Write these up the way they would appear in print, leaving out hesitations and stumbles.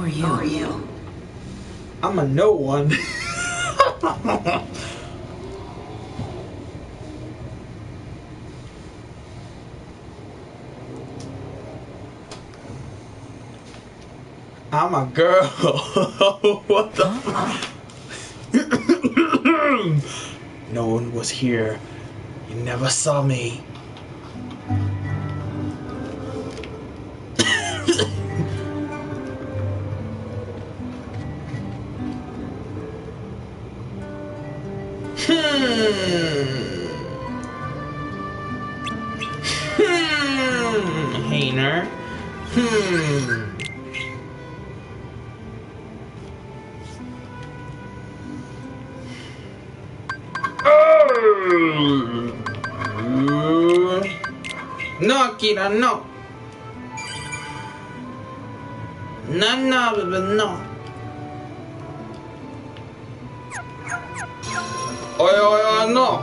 are you? I'm a no one. I'm a girl. What the fuck? No one was here. You never saw me. Hainer. No, Kira, no. No. Oh, no.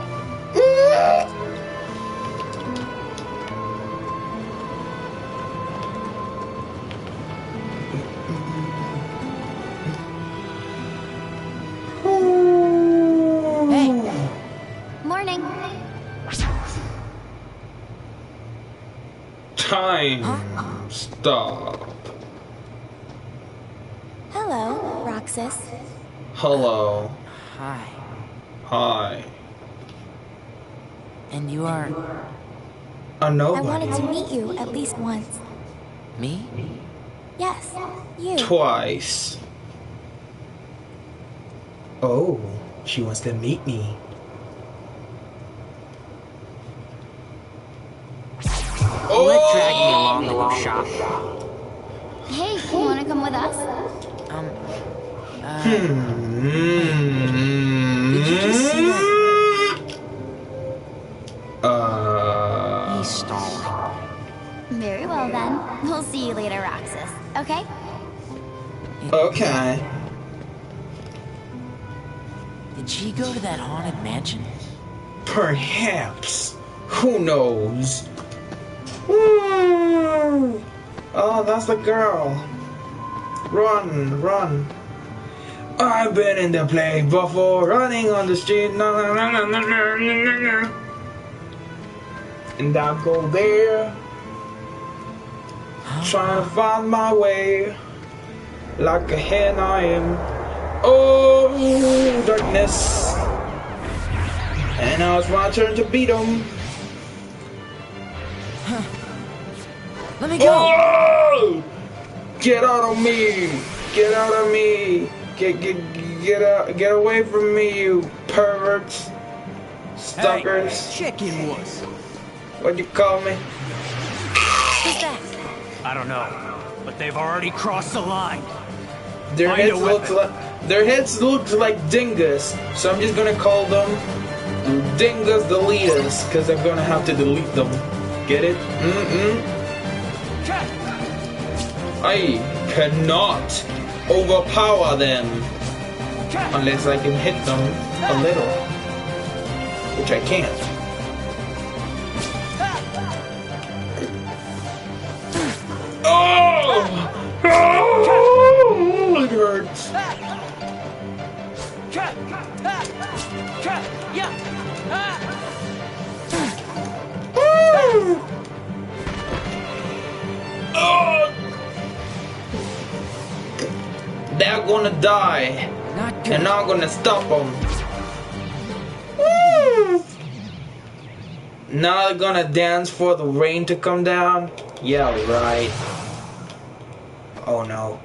Hey. Morning. Time. Stop. Hello, Roxas. Hello. Hi. Hi. And you are... A I nobody. wanted to meet you at least once. me? Yes, you. Twice. Oh, she wants to meet me. What dragged me along to go shop? Hey, you wanna come with us? Did you just see that? He's stalling. Very well then. We'll see you later, Roxas. Okay? Okay. Did she go to that haunted mansion? Perhaps. Who knows? Oh, that's the girl. Run. I've been in the play before, running on the street. And I go there, trying to find my way. Like a hen I am. Oh, darkness. And now it's my turn to beat them. Let me go! Oh! Get out of me! Get out of me! Get away from me, you perverts! Stalkers! Hey, chicken wuss. What'd you call me? Who's that? I don't know, but they've already crossed the line. Their Find a heads look like dingus, so I'm just gonna call them Dingus Deletus, because I'm gonna have to delete them. Get it? I cannot overpower them unless I can hit them a little, which I can't. Oh! Oh! It hurts. Oh! They're gonna die, Not good. and I'm gonna stop them. Now they're gonna dance for the rain to come down? Yeah, right. Oh no.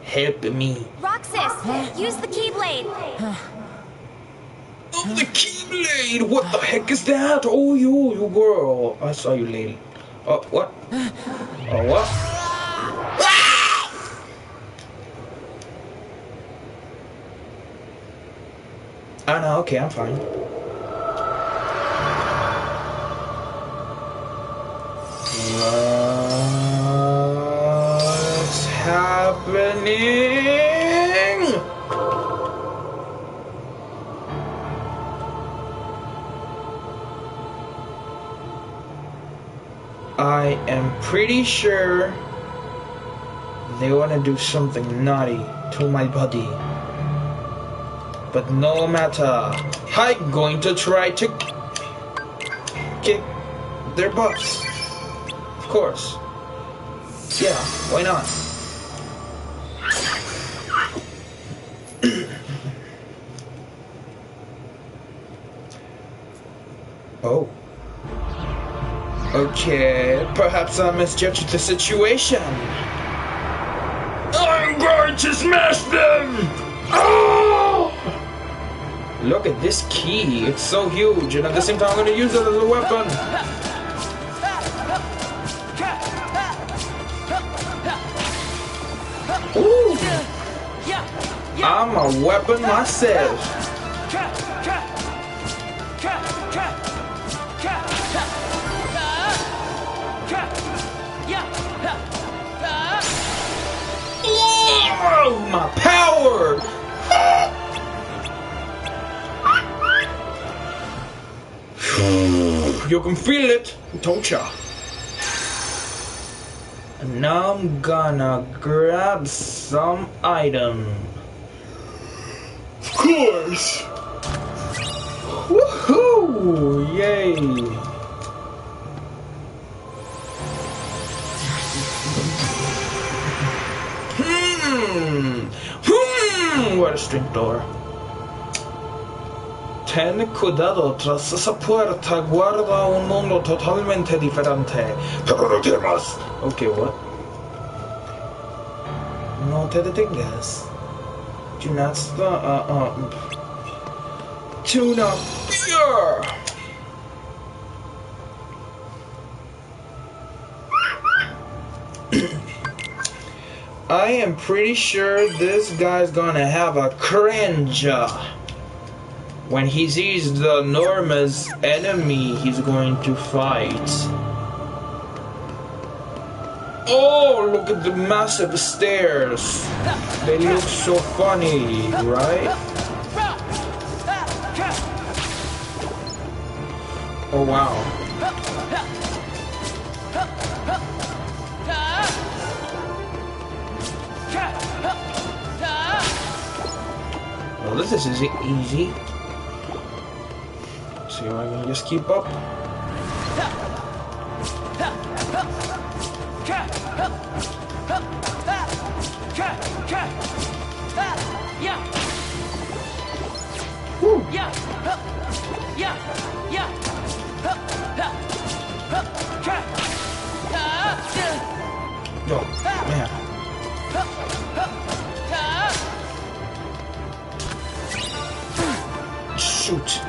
Help me. Roxas, use the Keyblade. Oh, the Keyblade! What the heck is that? Oh, you girl. I saw you, lady. Oh, what? Oh, what? Ah! Oh, no, okay, I'm fine. What's happening? I am pretty sure They want to do something naughty to my body. But no matter, I'm going to try to kick their butts. Of course. Yeah, why not? Oh. Okay, perhaps I misjudged the situation. I'm going to smash them! Oh! Look at this key, it's so huge, and at the same time I'm going to use it as a weapon. Ooh. I'm a weapon myself. Oh, my power! You can feel it, don't ya? And now I'm gonna grab some item. Of course! Woohoo! Yay! What a string door. Ten cuidado, tras esa puerta guarda un mundo totalmente diferente. Pero no temas. Okay, what? No te detengas. Do not stop. Do not fear. I am pretty sure this guy's gonna have a cringe when he sees the enormous enemy he's going to fight. Oh, look at the massive stairs. They look so funny, right? Oh, wow. Well, this is easy. See if I can just keep up. Woo. Oh, man. Shoot.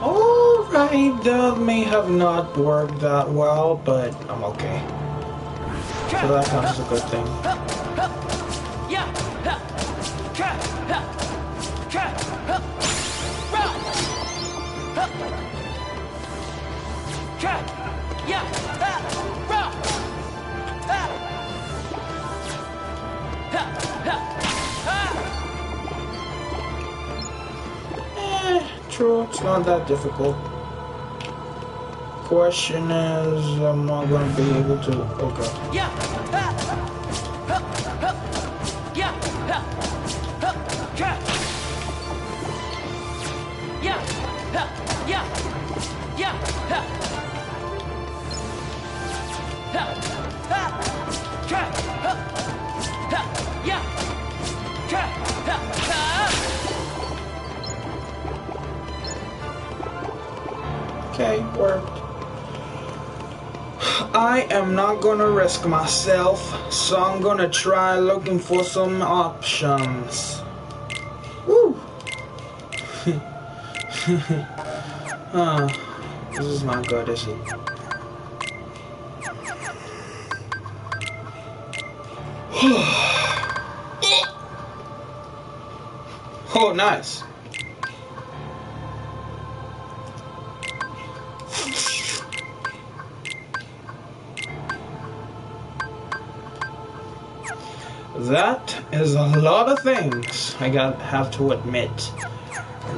Alright, that may have not worked that well, but I'm okay. So that counts as a good thing. True, it's not that difficult. Question is, am I going to be able to? Okay. Okay, worked. I am not gonna risk myself, so I'm gonna try looking for some options. Woo! This is not good, is it? Oh, nice. That is a lot of things, I have to admit.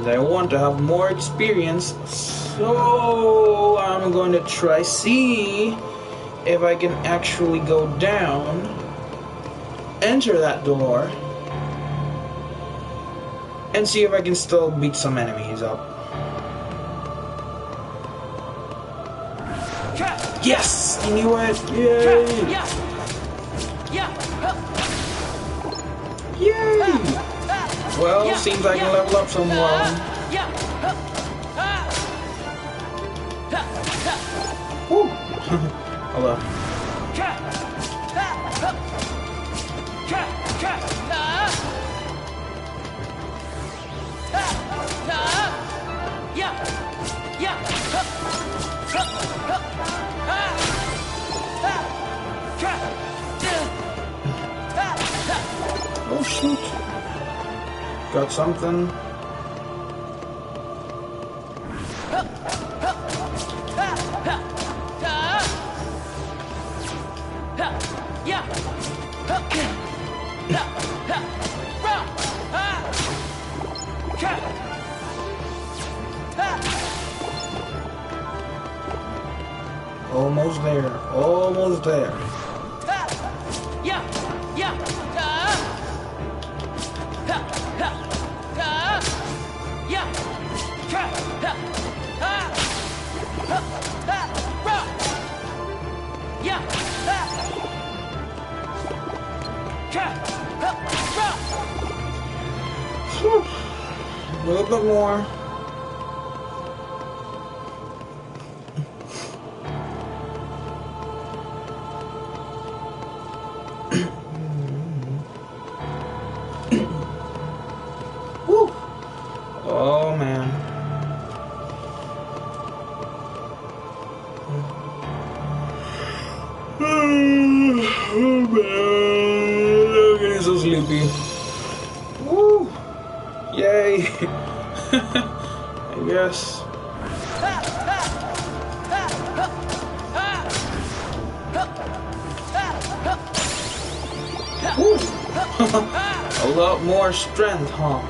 And I want to have more experience, so I'm going to try see if I can actually go down, enter that door, and see if I can still beat some enemies up. Yes! I knew it! Yay! Yay! Well, seems I can level up some more. Woo! Hello. Oh shoot. Got something. Almost there. Almost there. A little bit more. Woo. Oh man. Oh man. I'm getting so sleepy. Woo. Yay. I guess. Woo. A lot more strength, huh?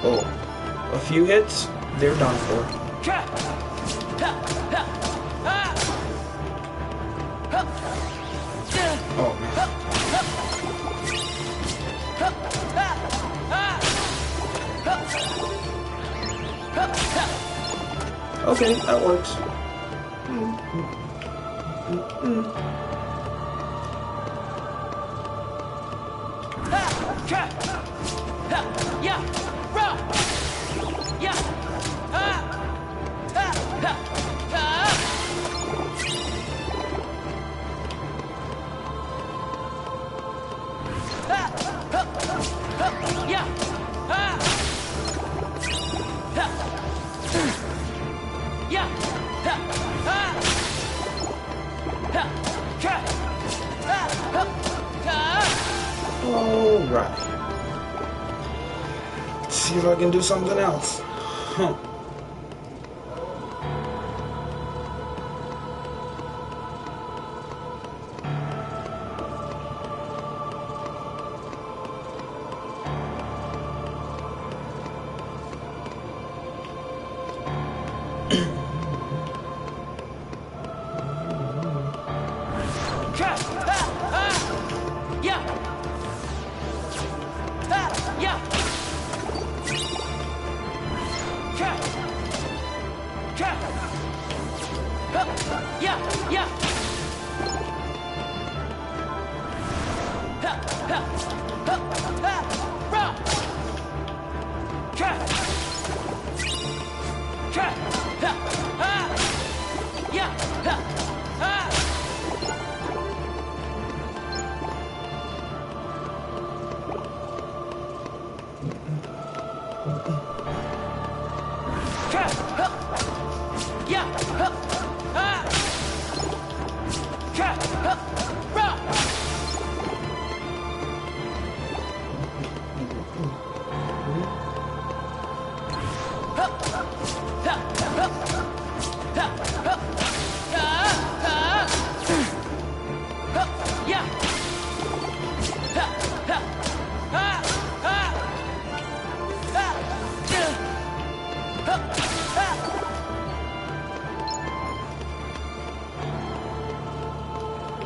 Oh, a few hits, they're done for. Oh man. Okay, that works. Alright. Let's see if I can do something else. Huh.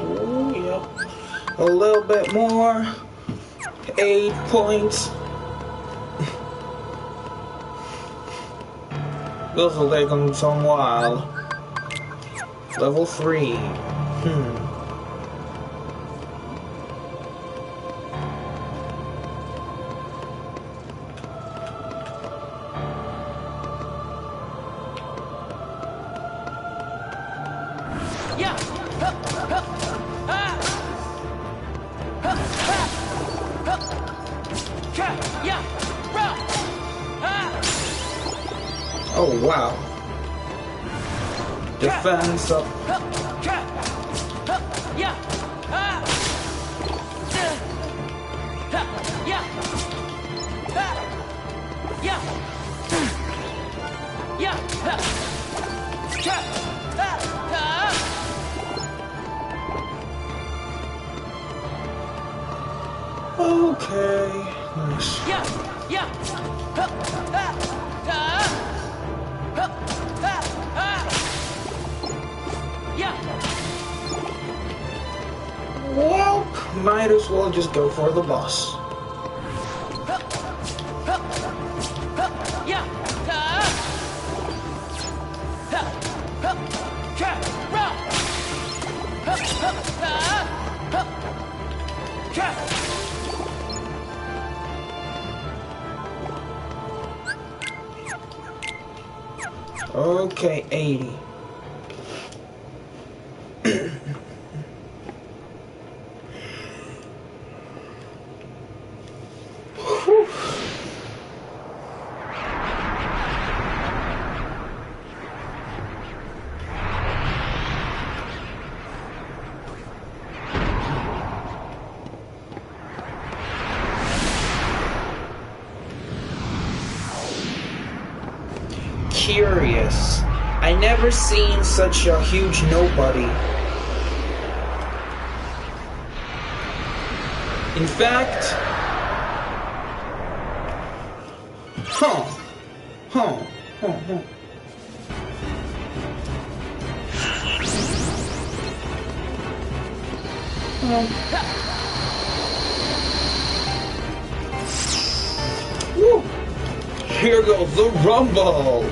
Oh, yep. A little bit more. 8 points. This will take them some while. Level 3. Oh wow. Defense up. Okay. Nice. Well, might as well just go for the boss. Okay, 80. Curious. I never seen such a huge nobody. In fact, Woo. Here goes the rumble.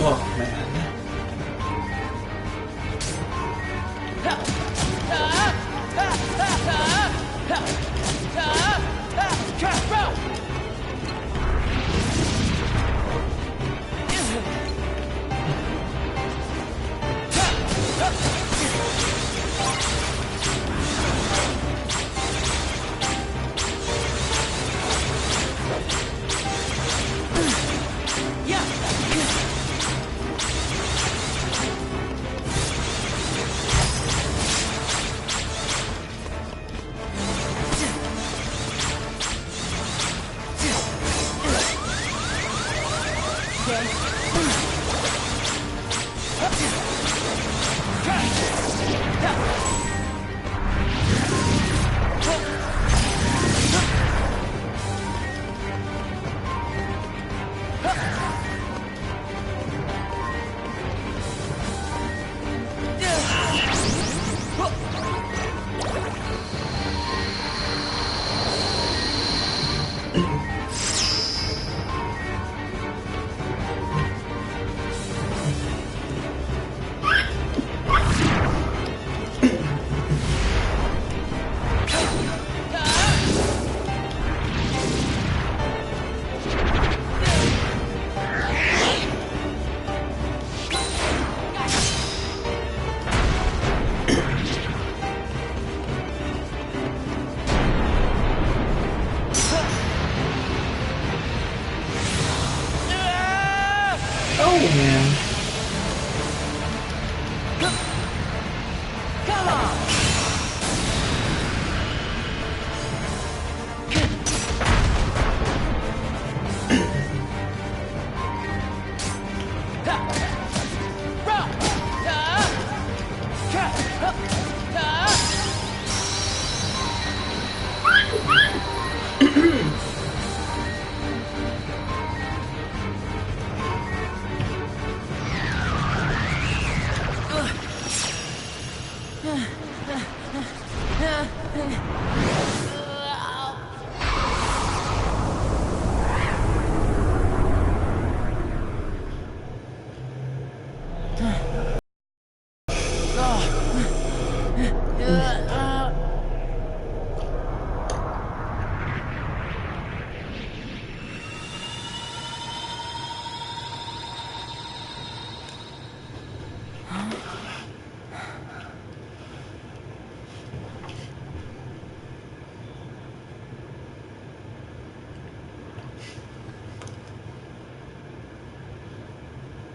Oh man. man. Come on!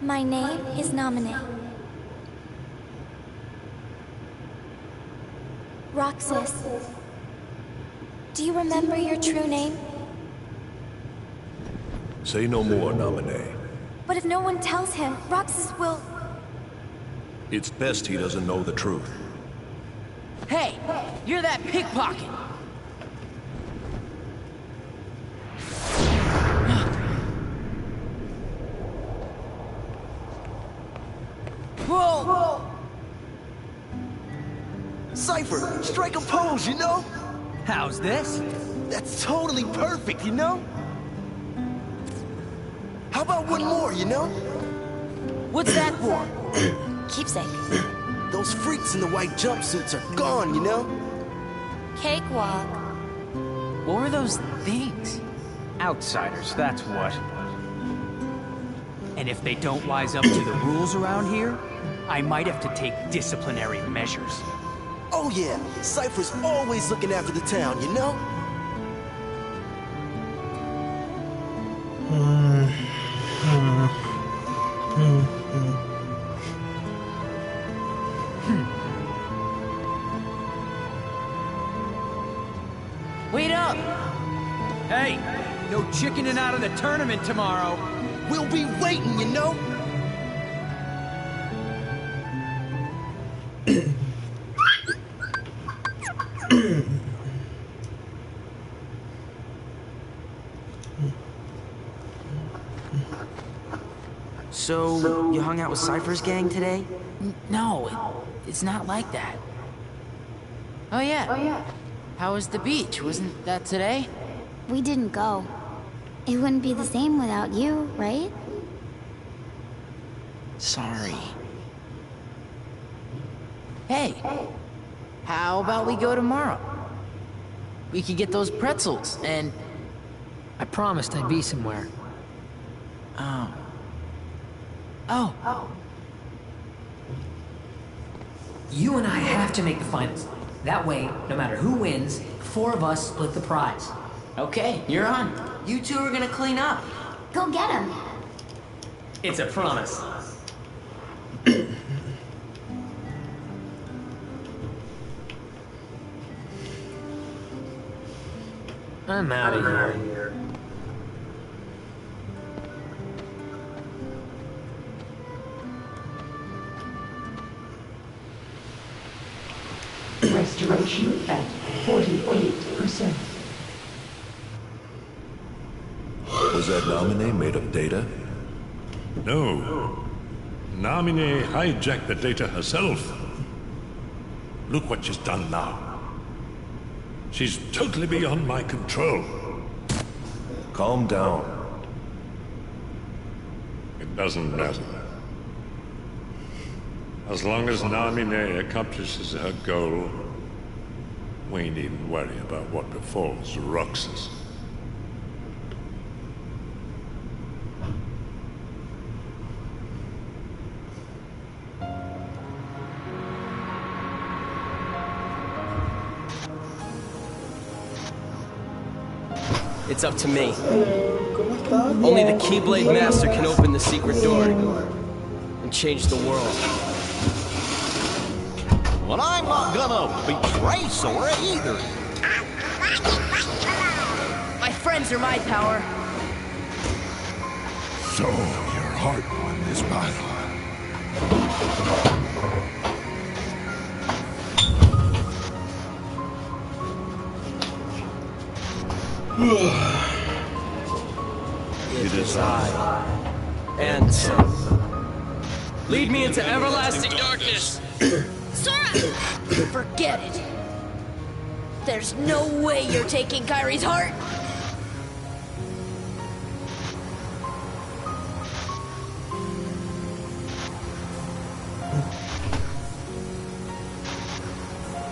My name is Nominee. Roxas. Do you remember your true name? Say no more, Nominee. But if no one tells him, Roxas will... It's best he doesn't know the truth. Hey, you're that pickpocket. Whoa! Cypher, strike a pose, you know? How's this? That's totally perfect, you know? How about one more, you know? What's that for? Keepsake. Those freaks in the white jumpsuits are gone, you know? Cakewalk. What were those things? Outsiders, that's what. And if they don't wise up to the rules around here, I might have to take disciplinary measures. Oh yeah, Cypher's always looking after the town, you know? Wait up! Hey, no chickening out of the tournament tomorrow. We'll be waiting, you know? So, you hung out with Cypher's gang today? No, it's not like that. Oh yeah. How was the beach? Wasn't that today? We didn't go. It wouldn't be the same without you, right? Sorry. Hey, how about we go tomorrow? We could get those pretzels and... I promised I'd be somewhere. Oh. You and I have to make the finals. That way, no matter who wins, 4 of us split the prize. Okay, you're on. You two are gonna clean up. Go get him. It's a promise. I'm out of here. Restoration at 48%. Was that Nominee made of data? No. Nominee hijacked the data herself. Look what she's done now. She's totally beyond my control. Calm down. It doesn't matter. As long as Nominee accomplishes her goal, we needn't worry about what befalls Roxas. It's up to me. Only the Keyblade Master can open the secret door and change the world. Well, I'm not gonna betray Sora either. My friends are my power. So, your heart won this battle. It is I, and lead me into everlasting darkness. Sora! Forget it. There's no way you're taking Kyrie's heart.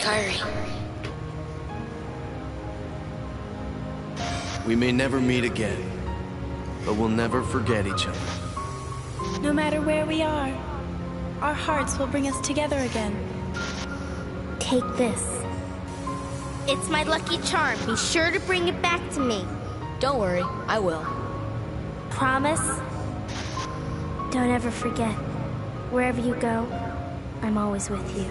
Kyrie. We may never meet again, but we'll never forget each other. No matter where we are, our hearts will bring us together again. Take this. It's my lucky charm. Be sure to bring it back to me. Don't worry, I will. Promise? Don't ever forget. Wherever you go, I'm always with you.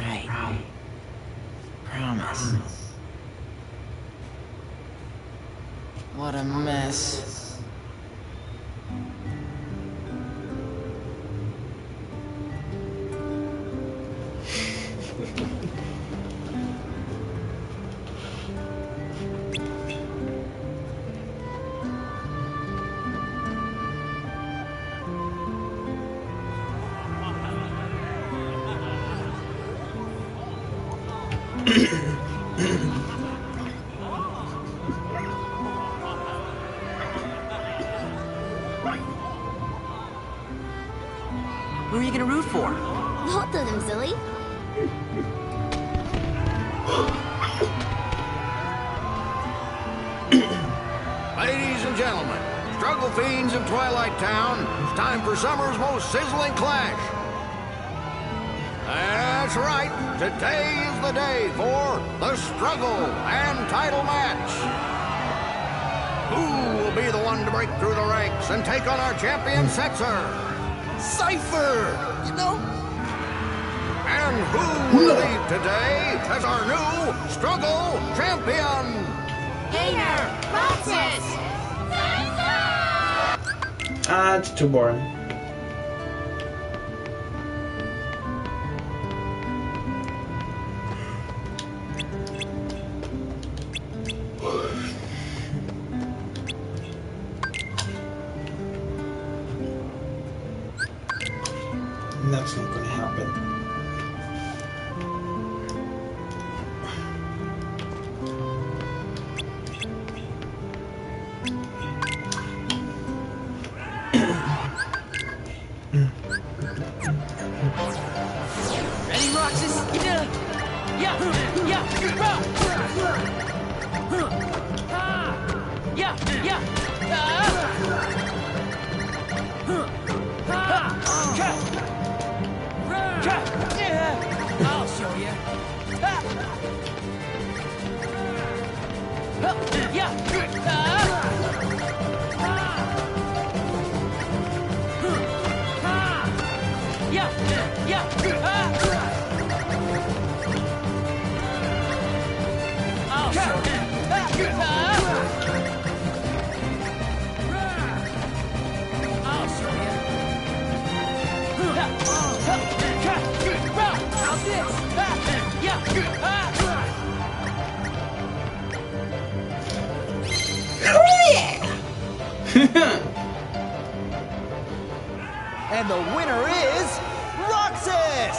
Right. Promise. What a mess. Who are you gonna root for? Both of them, silly. Ladies and gentlemen, struggle fiends in Twilight Town, it's time for summer's most sizzling clash. That's right, today is the day for the struggle and title match. Who will be the one to break through the ranks and take on our champion Setzer? Cypher, you know? And who will lead today as our new struggle champion? Roxas! It's too boring. That's not gonna happen. Ready, Roxas? I'll show you. And the winner is Roxas!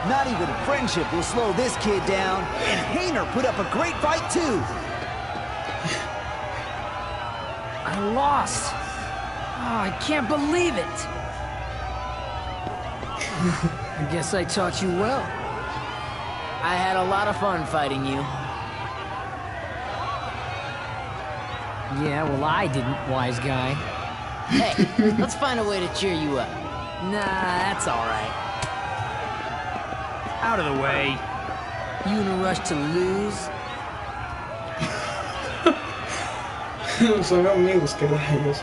Not even friendship will slow this kid down, and Hayner put up a great fight too. I lost. Oh, I can't believe it. I guess I taught you well. I had a lot of fun fighting you. Yeah, well, I didn't, wise guy. Hey, let's find a way to cheer you up. Nah, that's alright. Out of the way. You in a rush to lose? Son amigos, que rayos.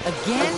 Again?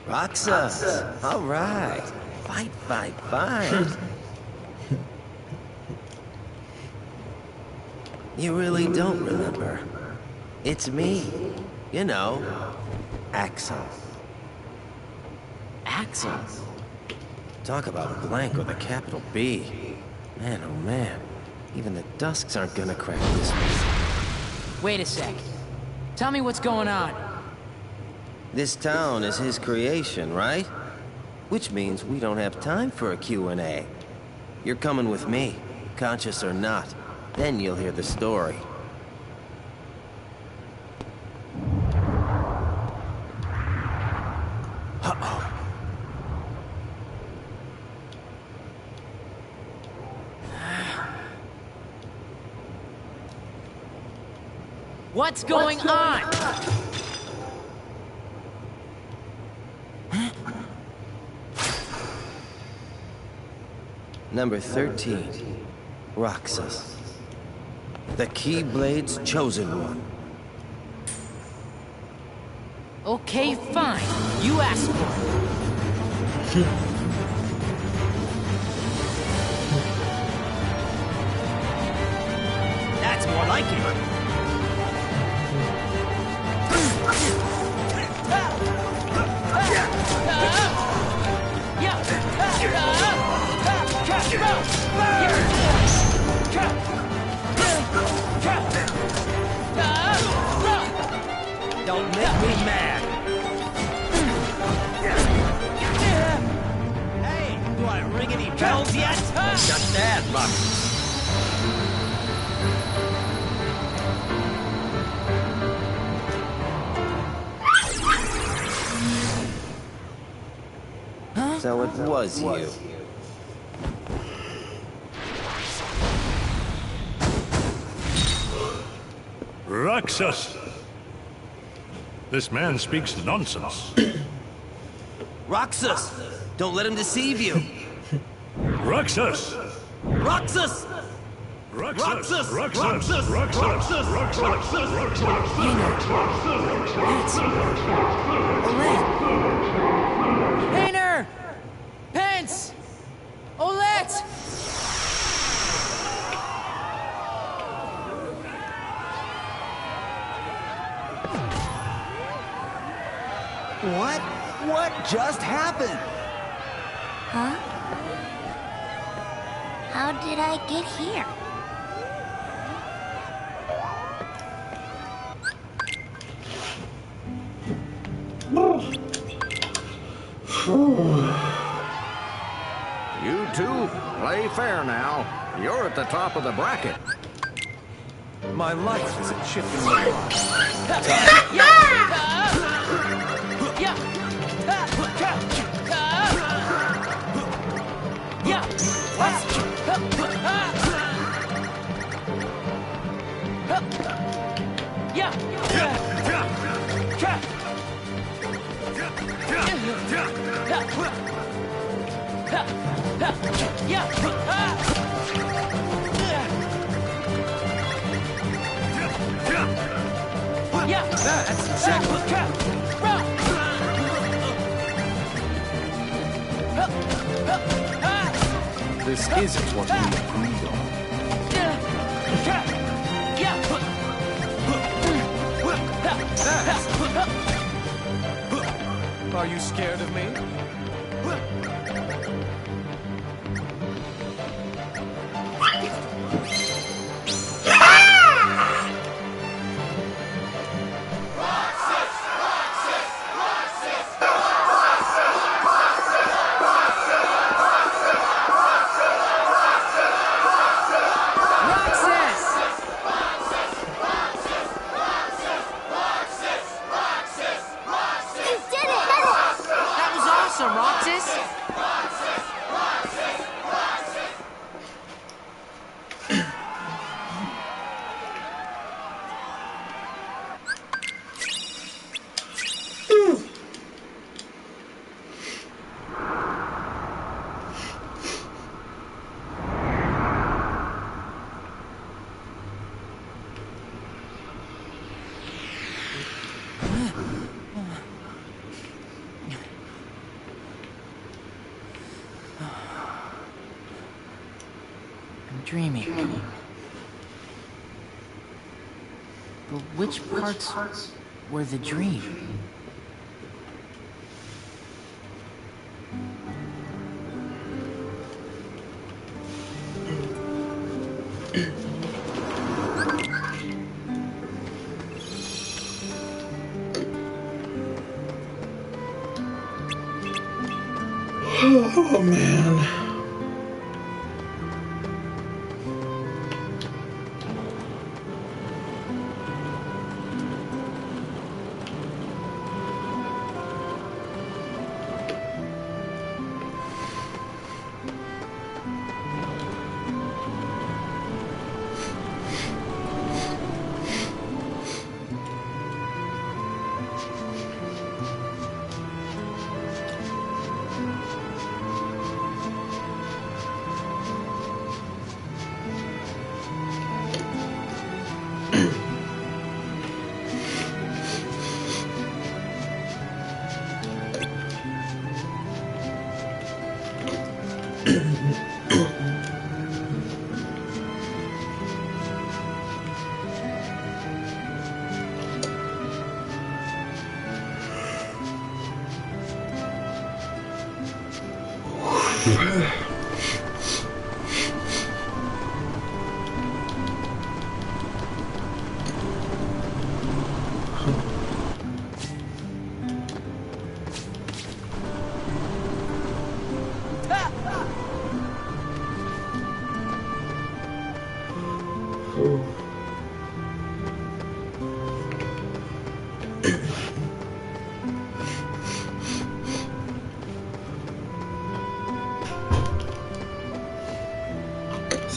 Roxas! All right. Fight, fight, fight. You really don't remember. It's me. You know, Axel. Axel? Talk about a blank with a capital B. Man, oh man. Even the Dusks aren't gonna crack this one. Wait a sec. Tell me what's going on. This town is his creation, right? Which means we don't have time for a Q&A. You're coming with me, conscious or not. Then you'll hear the story. Uh-oh. What's going on? Number 13, Roxas. The Keyblade's chosen one. Okay, fine. You asked for it. That's more like it. Don't make me mad. Hey, do I ring any bells yet? Not that much. So it was you. Roxas! This man speaks nonsense. Roxas! Don't let him deceive you! Roxas! Roxas! Roxas! Roxas! Roxas! Hayner! Pence! Olette! What? What just happened? Huh? How did I get here? You two, play fair now. You're at the top of the bracket. My life is a chip in This isn't what we agreed on. Are you scared of me? Dreaming. But which parts were the dream? Oh man.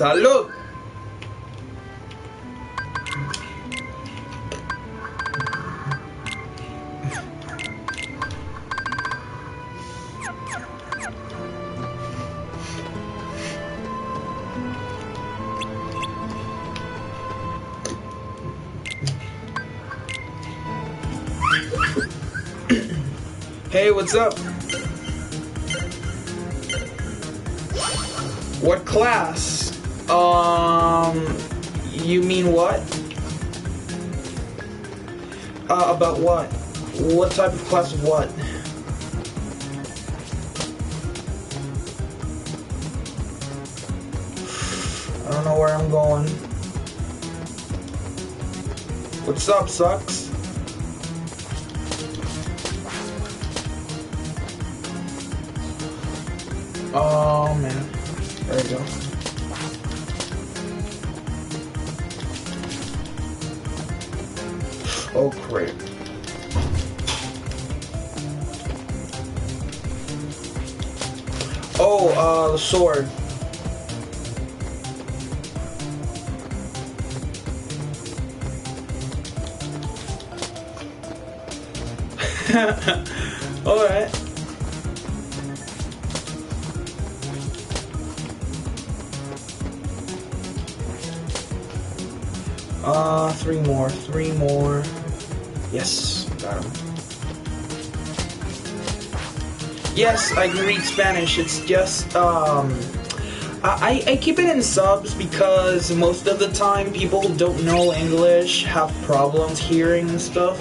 Salud. Hey, what's up? What class? You mean what? About what? What type of class of what? I don't know where I'm going. What's up, Sucks? Oh man, there we go. Oh crap. Oh, the sword. Alright. Three more. Yes, got him. Yes, I can read Spanish. It's just, I keep it in subs because most of the time people who don't know English have problems hearing and stuff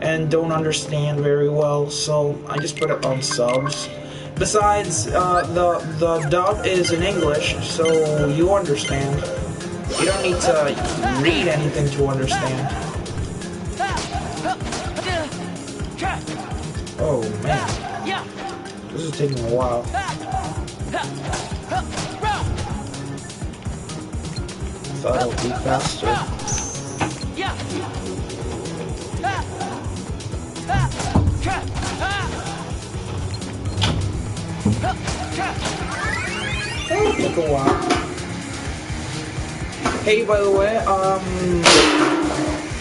and don't understand very well, so I just put it on subs. Besides, the dub is in English, so you understand. You don't need to read anything to understand. Oh man, this is taking a while. Thought it would be faster. That'll take a while. Hey, by the way,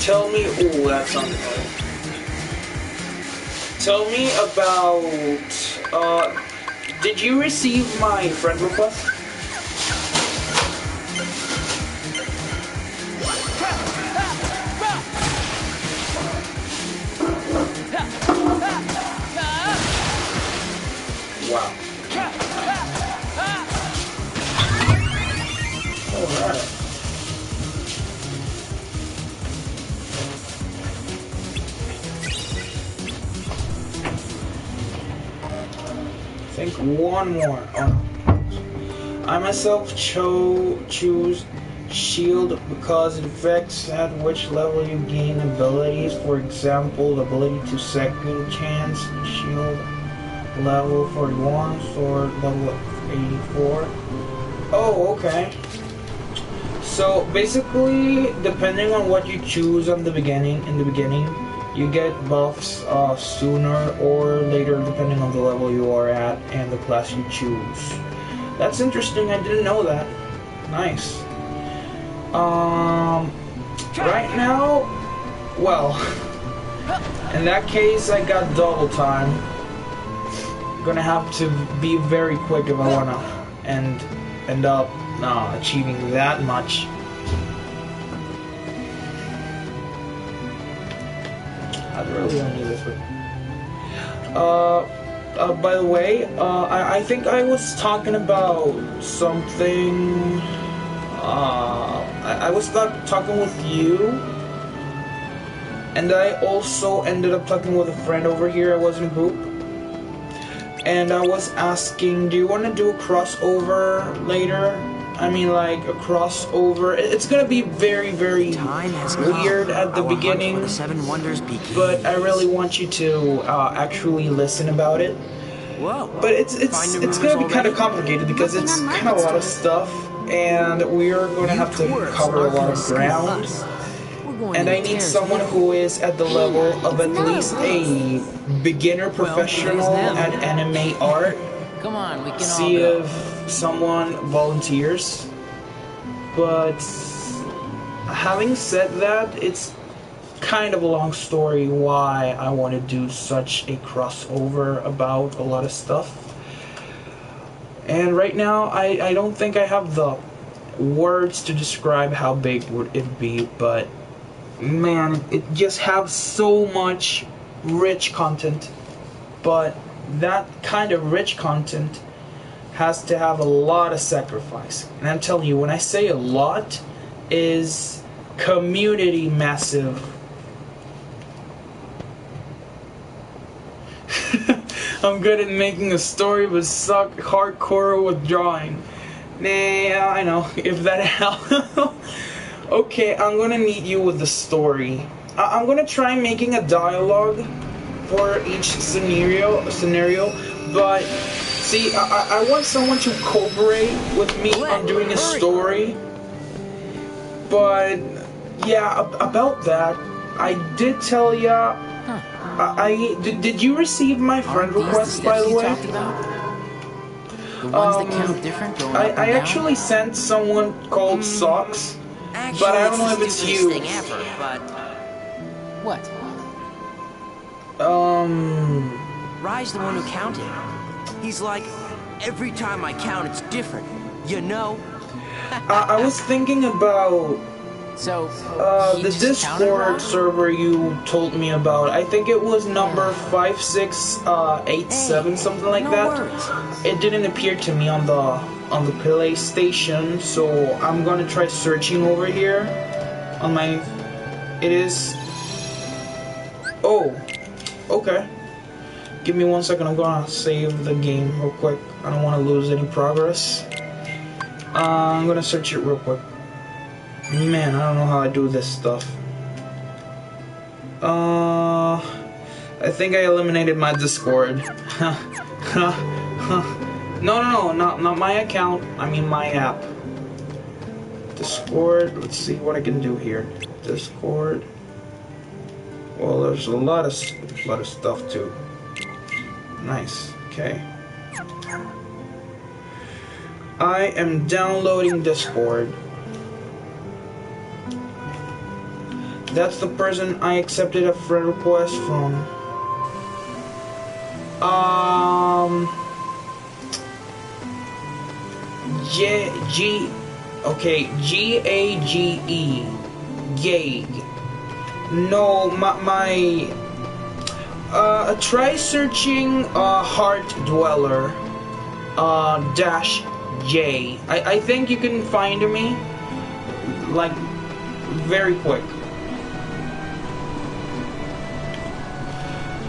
tell me. Ooh, that sounds good. Tell me about. Did you receive my friend request? Wow. Alright. I think one more. Oh. I myself choose shield because it affects at which level you gain abilities. For example, the ability to second chance shield level 41, sword level 84. Oh, okay. So basically, depending on what you choose in the beginning, you get buffs sooner or later, depending on the level you are at and the class you choose. That's interesting. I didn't know that. Nice. Right now, well, in that case, I got double time. Gonna have to be very quick if I wanna end up achieving that much. I really don't need this one. By the way, I think I was talking about something. I was talking with you, and I also ended up talking with a friend over here. I was in a group. And I was asking, do you want to do a crossover later? I mean, like a crossover. It's gonna be very, very weird at the beginning, but I really want you to actually listen about it. But it's gonna be kind of complicated because it's kind of a lot of stuff, and we're gonna have to cover a lot of ground. And I need someone who is at the level of at least a beginner professional at anime art. Come on, we can see if someone volunteers. But having said that, it's kind of a long story why I want to do such a crossover about a lot of stuff. And right now, I don't think I have the words to describe how big would it be, but man, it just has so much rich content. but that kind of rich content has to have a lot of sacrifice. And I'm telling you, when I say a lot, is community massive. I'm good at making a story, but suck hardcore with drawing. Nah, I know, if that helps. Okay, I'm gonna need you with the story. I'm gonna try making a dialogue for each scenario, but see, I want someone to cooperate with me on doing a story. But yeah, about that, I did tell ya. Did you receive my friend request, by the way? The ones that count different going up and I down? actually sent someone called Socks, but I don't know if it's you. What? Rye's the one who counted. He's like, every time I count, it's different. You know? I was thinking about the Discord server you told me about. I think it was number 5687, something like that. It didn't appear to me on the PlayStation, so I'm gonna try searching over here on my. It is. Oh, okay. Give me 1 second. I'm gonna save the game real quick. I don't want to lose any progress. I'm gonna search it real quick. Man, I don't know how I do this stuff. I think I eliminated my Discord. No, not my account. I mean my app. Discord. Let's see what I can do here. Discord. Well, there's a lot of stuff too. Nice. Okay. I am downloading Discord. That's the person I accepted a friend request from. G-A-G-E. Gag. No, try searching Heartdweller-J. I think you can find me, like, very quick.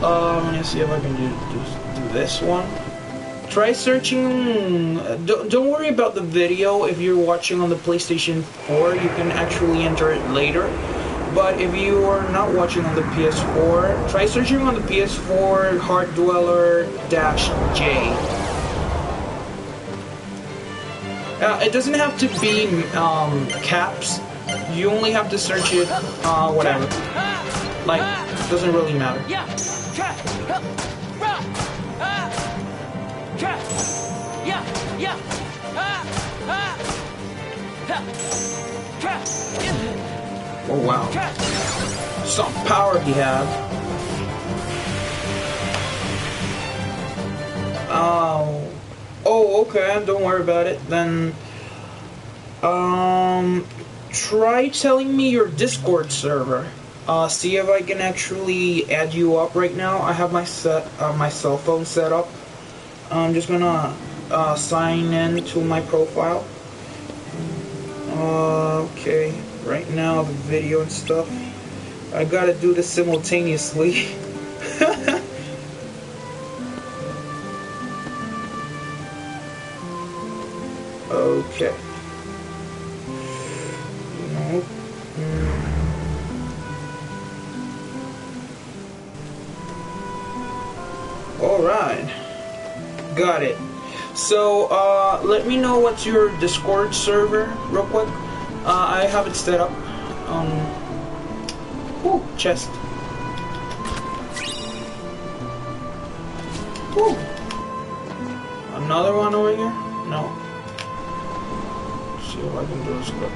Let me see if I can do this one. Try searching. Don't worry about the video. If you're watching on the PlayStation 4, you can actually enter it later. But if you are not watching on the PS4, try searching on the PS4 Heartdweller-J. It doesn't have to be caps. You only have to search it whatever. Like, it doesn't really matter. Oh wow. Some power he had. Oh, okay, don't worry about it. Then try telling me your Discord server. See if I can actually add you up right now. I have my cell phone set up. I'm just gonna sign in to my profile. Okay, right now the video and stuff. I gotta do this simultaneously. Okay. Nope. Alright. Got it. So, let me know what's your Discord server, real quick. I have it set up. Ooh, chest. Ooh. Another one over here? No. Let's see what I can do this quick.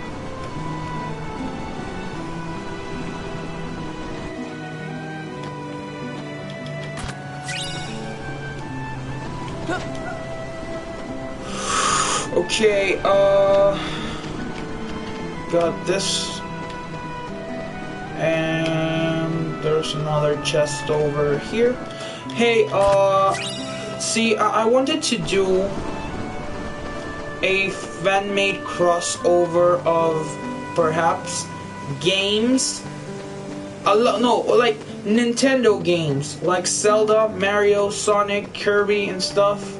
Okay, got this, and there's another chest over here. Hey, see, I wanted to do a fan-made crossover of perhaps games. No, like Nintendo games, like Zelda, Mario, Sonic, Kirby, and stuff,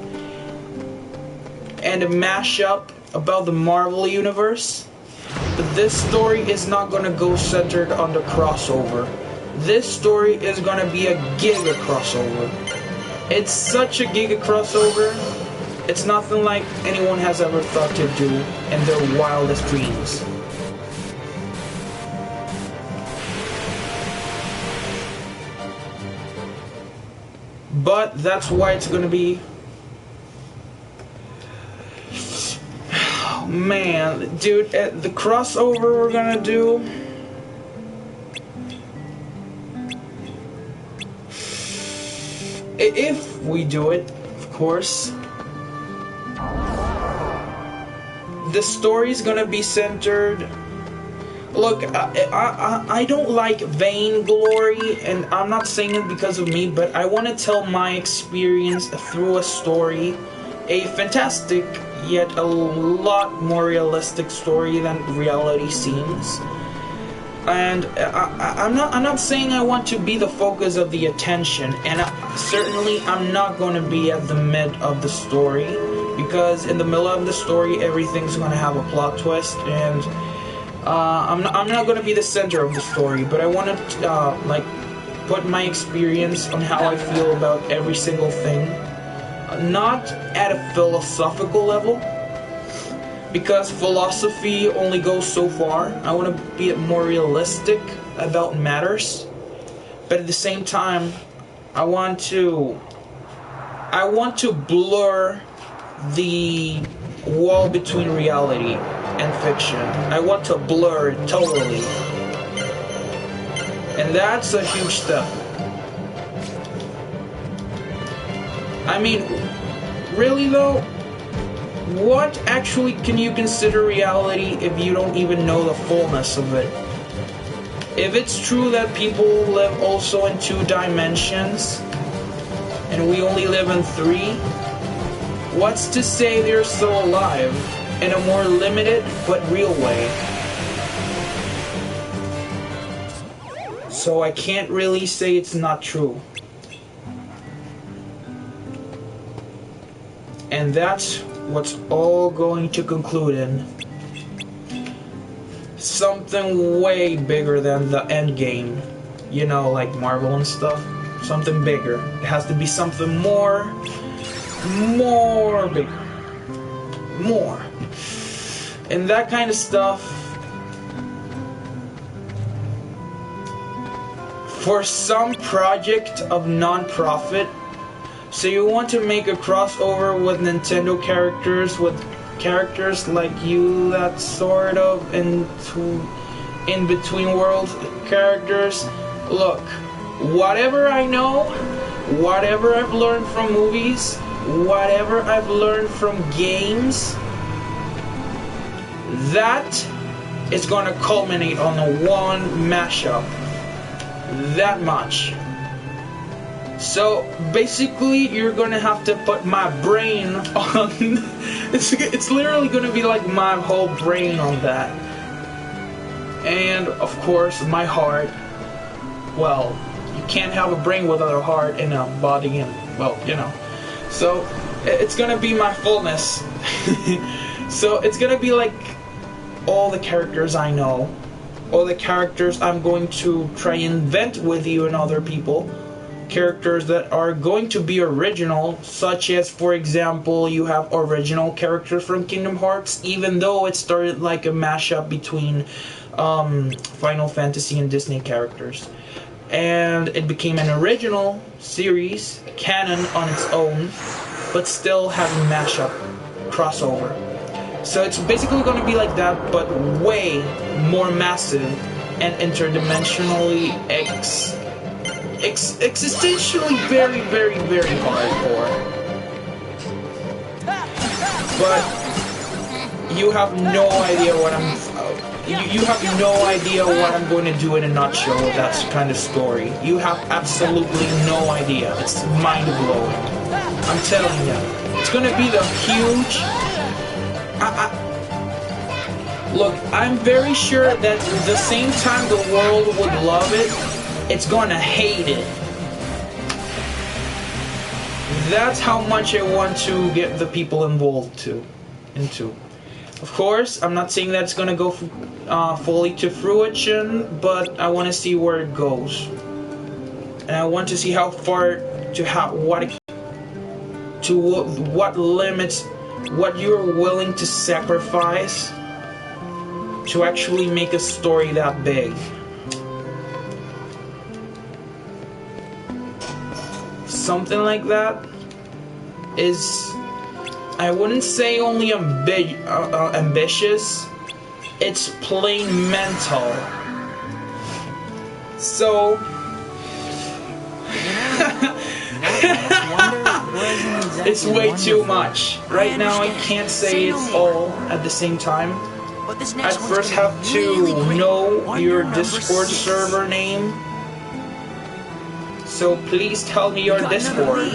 and a mashup about the Marvel universe. But this story is not gonna go centered on the crossover. This story is gonna be a giga crossover. It's such a giga crossover. It's nothing like anyone has ever thought to do in their wildest dreams. But that's why it's gonna be... Oh, man, dude, the crossover we're gonna do... If we do it, of course, the story's gonna be centered... Look, I don't like vainglory, and I'm not saying it because of me, but I want to tell my experience through a story, a fantastic, yet a lot more realistic story than reality seems. And I'm not saying I want to be the focus of the attention, and certainly I'm not going to be at the mid of the story, because in the middle of the story everything's going to have a plot twist, and I'm not going to be the center of the story, but I want to like put my experience on how I feel about every single thing, not at a philosophical level, because philosophy only goes so far. I want to be more realistic about matters, but at the same time, I want to blur the wall between reality and fiction. I want to blur it totally. And that's a huge step. I mean, really though, what actually can you consider reality if you don't even know the fullness of it? If it's true that people live also in 2 dimensions, and we only live in 3, what's to say they're still alive in a more limited but real way? So I can't really say it's not true. And that's what's all going to conclude in something way bigger than the end game. You know, like Marvel and stuff. Something bigger. It has to be something more bigger. More. And that kind of stuff, for some project of non-profit, so you want to make a crossover with Nintendo characters, with characters like you, that sort of in between world characters. Look, whatever I know, whatever I've learned from movies, whatever I've learned from games, that is going to culminate on the one mashup. That much. So basically, you're going to have to put my brain on. It's literally going to be like my whole brain on that. And of course, my heart. Well, you can't have a brain without a heart and a body, and well, you know. So it's going to be my fullness. So it's going to be like all the characters I know, all the characters I'm going to try and invent with you and other people, characters that are going to be original, such as, for example, you have original characters from Kingdom Hearts, even though it started like a mashup between Final Fantasy and Disney characters, and it became an original series, canon on its own, but still having mashup crossover. So it's basically going to be like that, but way more massive and interdimensionally existentially very, very, very hardcore. But you have no idea what You have no idea what I'm going to do in a nutshell with that kind of story. You have absolutely no idea. It's mind-blowing. I'm telling you. It's going to be the huge... Look, I'm very sure that the same time the world would love it, it's going to hate it. That's how much I want to get the people involved into. Of course, I'm not saying that's gonna go fully to fruition, but I want to see where it goes, and I want to see how far what limits, what you're willing to sacrifice to actually make a story that big. Something like that is, I wouldn't say only ambitious, it's plain mental. So, it's way too much. Right now I can't say it's all at the same time. I'd first have to know your Discord server name. So please tell me your Discord.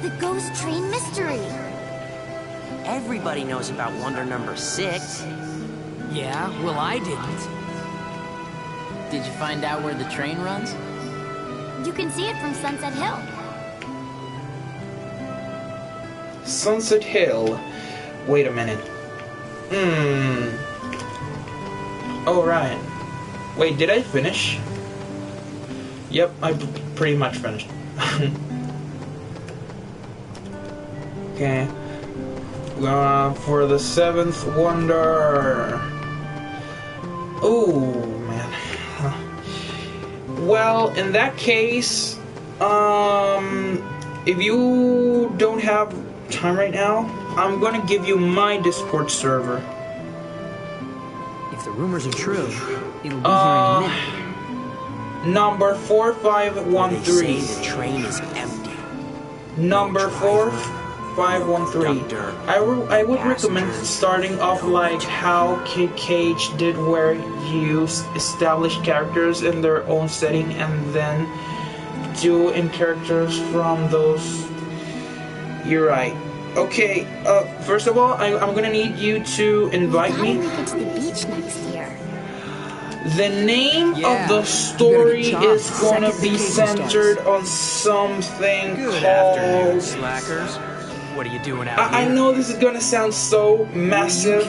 The ghost train mystery. Everybody knows about Wonder number 6. Yeah, well I didn't. Did you find out where the train runs? You can see it from Sunset Hill. Sunset Hill. Wait a minute. Oh, right. Wait, did I finish? Yep, I pretty much finished. Okay. For the 7th wonder. Oh, man. Well, in that case, if you don't have time right now, I'm gonna give you my Discord server. If the rumors are true, it'll be here in a minute. Number 4513. They say the train is empty. Number 4513. I would recommend starting off like how KH did, where you establish characters in their own setting and then do in characters from those. You're right. Okay, first of all, I'm gonna need you to invite me. We get to the beach next year. The name of the story is gonna be centered on something called... slackers. What are you doing out I know this is gonna sound so massive.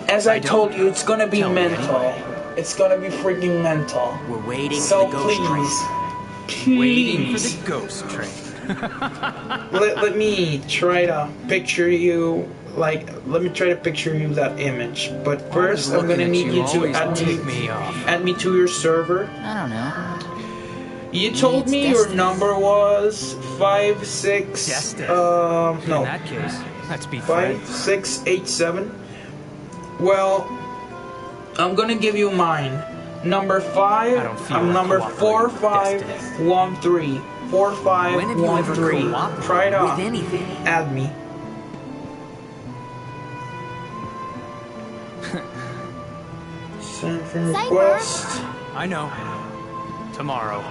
As I told you, it's gonna be mental. It's gonna be freaking mental. We're waiting so for the ghost train. Waiting for the ghost train. let me try to picture you, let me try to picture you that image. But first, I'm gonna need you to add me to your server. I don't know. You told me your number was 56. No. In that case, let's be 5687. Well, I'm gonna give you mine. Number 5. I'm number 4513. 4513. Try it out. Add me. Send friend request. I know. Tomorrow.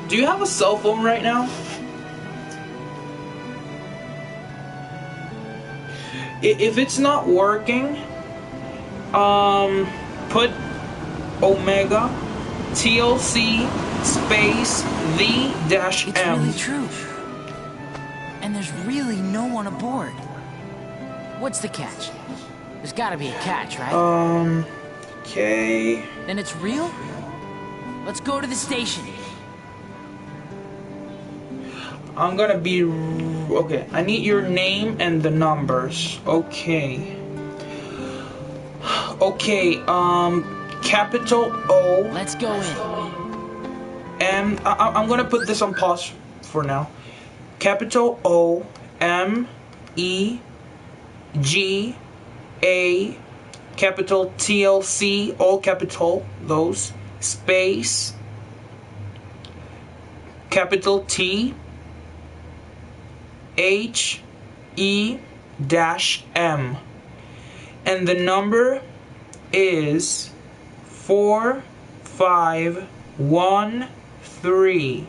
Do you have a cell phone right now? If it's not working, put Omega TLC space the-M. It's really true. And there's really no one aboard. What's the catch? There's gotta be a catch, right? Okay. Then it's real? Let's go to the station. I'm gonna be... Okay, I need your name and the numbers. Okay. Okay, capital O... Let's go in. M... I'm gonna put this on pause for now. Capital O... M... E... G... A... Capital TLC... All capital, those... Space... Capital T... H-E-M. And the number is 4513.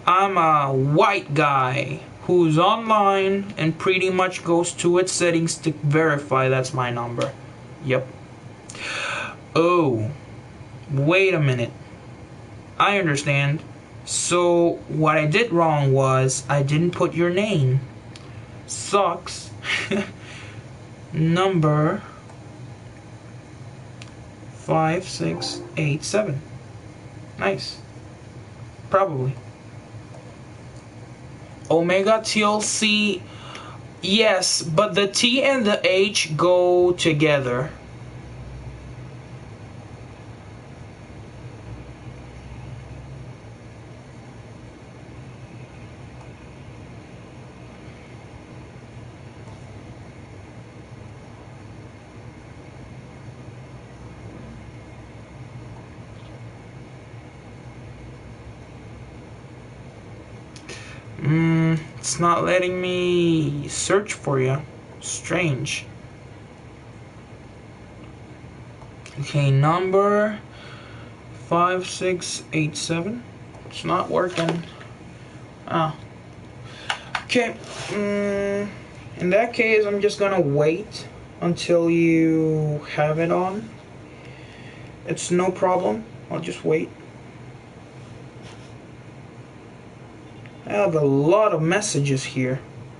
I'm a white guy who's online and pretty much goes to its settings to verify that's my number. Yep. Oh, wait a minute. I understand. So what I did wrong was I didn't put your name. Sucks. Number 5687. Nice. Probably. Omega TLC. Yes, but the T and the H go together. It's not letting me search for you. Strange. Okay, number 5687. It's not working. Ah. Okay. In that case, I'm just gonna wait until you have it on. It's no problem. I'll just wait. I have a lot of messages here.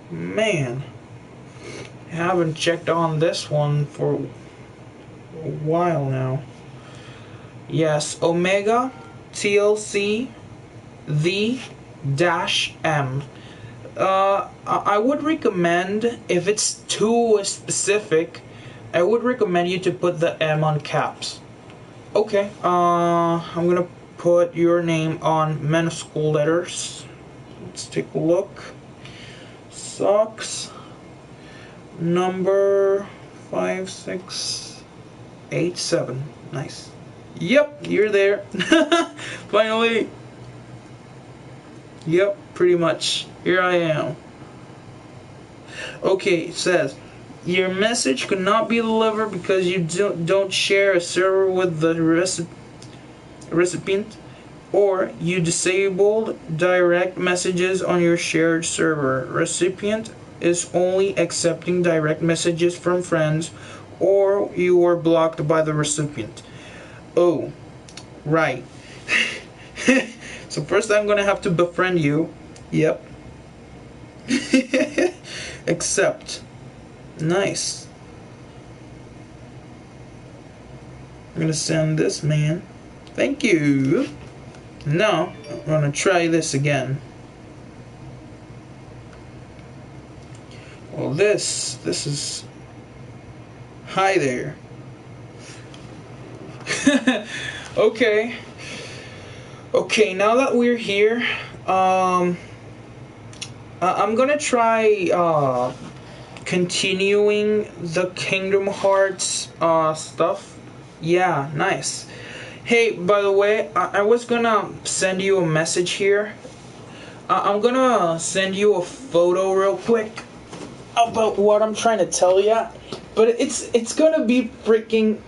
Man. I haven't checked on this one for a while now. Yes, Omega TLC the dash M. I would recommend, if it's too specific, I would recommend you to put the M on caps. Okay, I'm gonna put your name on minuscule letters. Let's take a look. Socks. Number 5687. Nice. Yep, you're there. Finally. Yep, pretty much. Here I am. Okay, it says, your message could not be delivered because you don't share a server with the recipient, or you disabled direct messages on your shared server. Recipient is only accepting direct messages from friends, or you were blocked by the recipient. Oh, right. So first I'm gonna have to befriend you. Yep. Accept. Nice. I'm gonna send this man. Thank you. Now, I'm gonna try this again. Well, this is... Hi there. Okay. Okay, now that we're here, I'm gonna try continuing the Kingdom Hearts stuff. Yeah, nice. Hey, by the way, I was gonna send you a message here. I'm gonna send you a photo real quick about what I'm trying to tell you, but it's gonna be freaking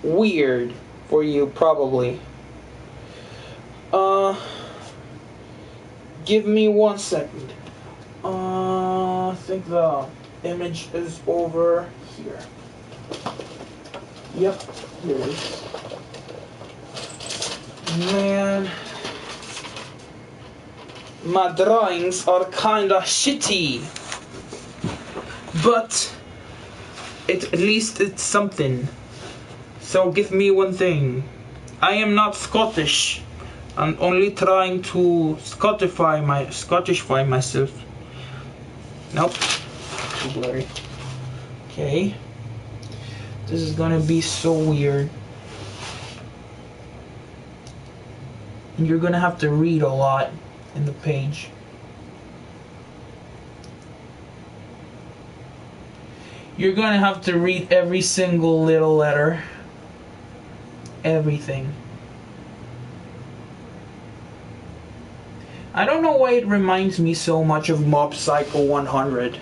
weird for you probably. Give me 1 second. I think the image is over here. Yep, here it is. Man, my drawings are kinda shitty, but at least it's something. So give me one thing. I am not Scottish. I'm only trying to Scottishify myself. Nope, too blurry. Okay, this is gonna be so weird. And you're gonna have to read a lot in the page. You're gonna have to read every single little letter. Everything. I don't know why it reminds me so much of Mob Psycho 100.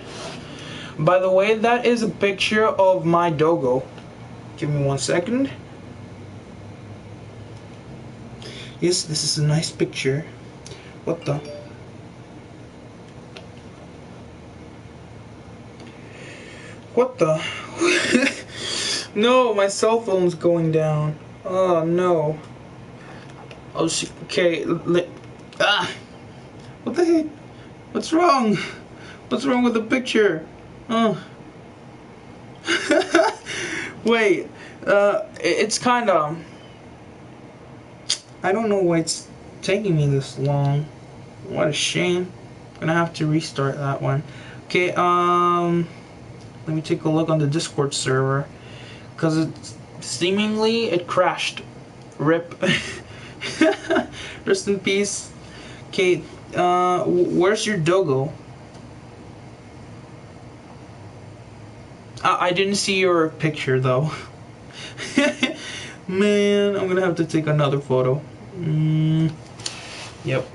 By the way, that is a picture of my doggo. Give me 1 second. Yes, this is a nice picture. What the? What the? No, my cell phone's going down. Oh no. Oh, okay. What the heck? What's wrong? What's wrong with the picture? Oh. Wait. It's kind of. I don't know why it's taking me this long. What a shame. I'm gonna have to restart that one. Okay. Let me take a look on the Discord server, because it seemingly it crashed. RIP. Rest in peace. Okay. Where's your doggo? I didn't see your picture though. Man, I'm gonna have to take another photo. Yep.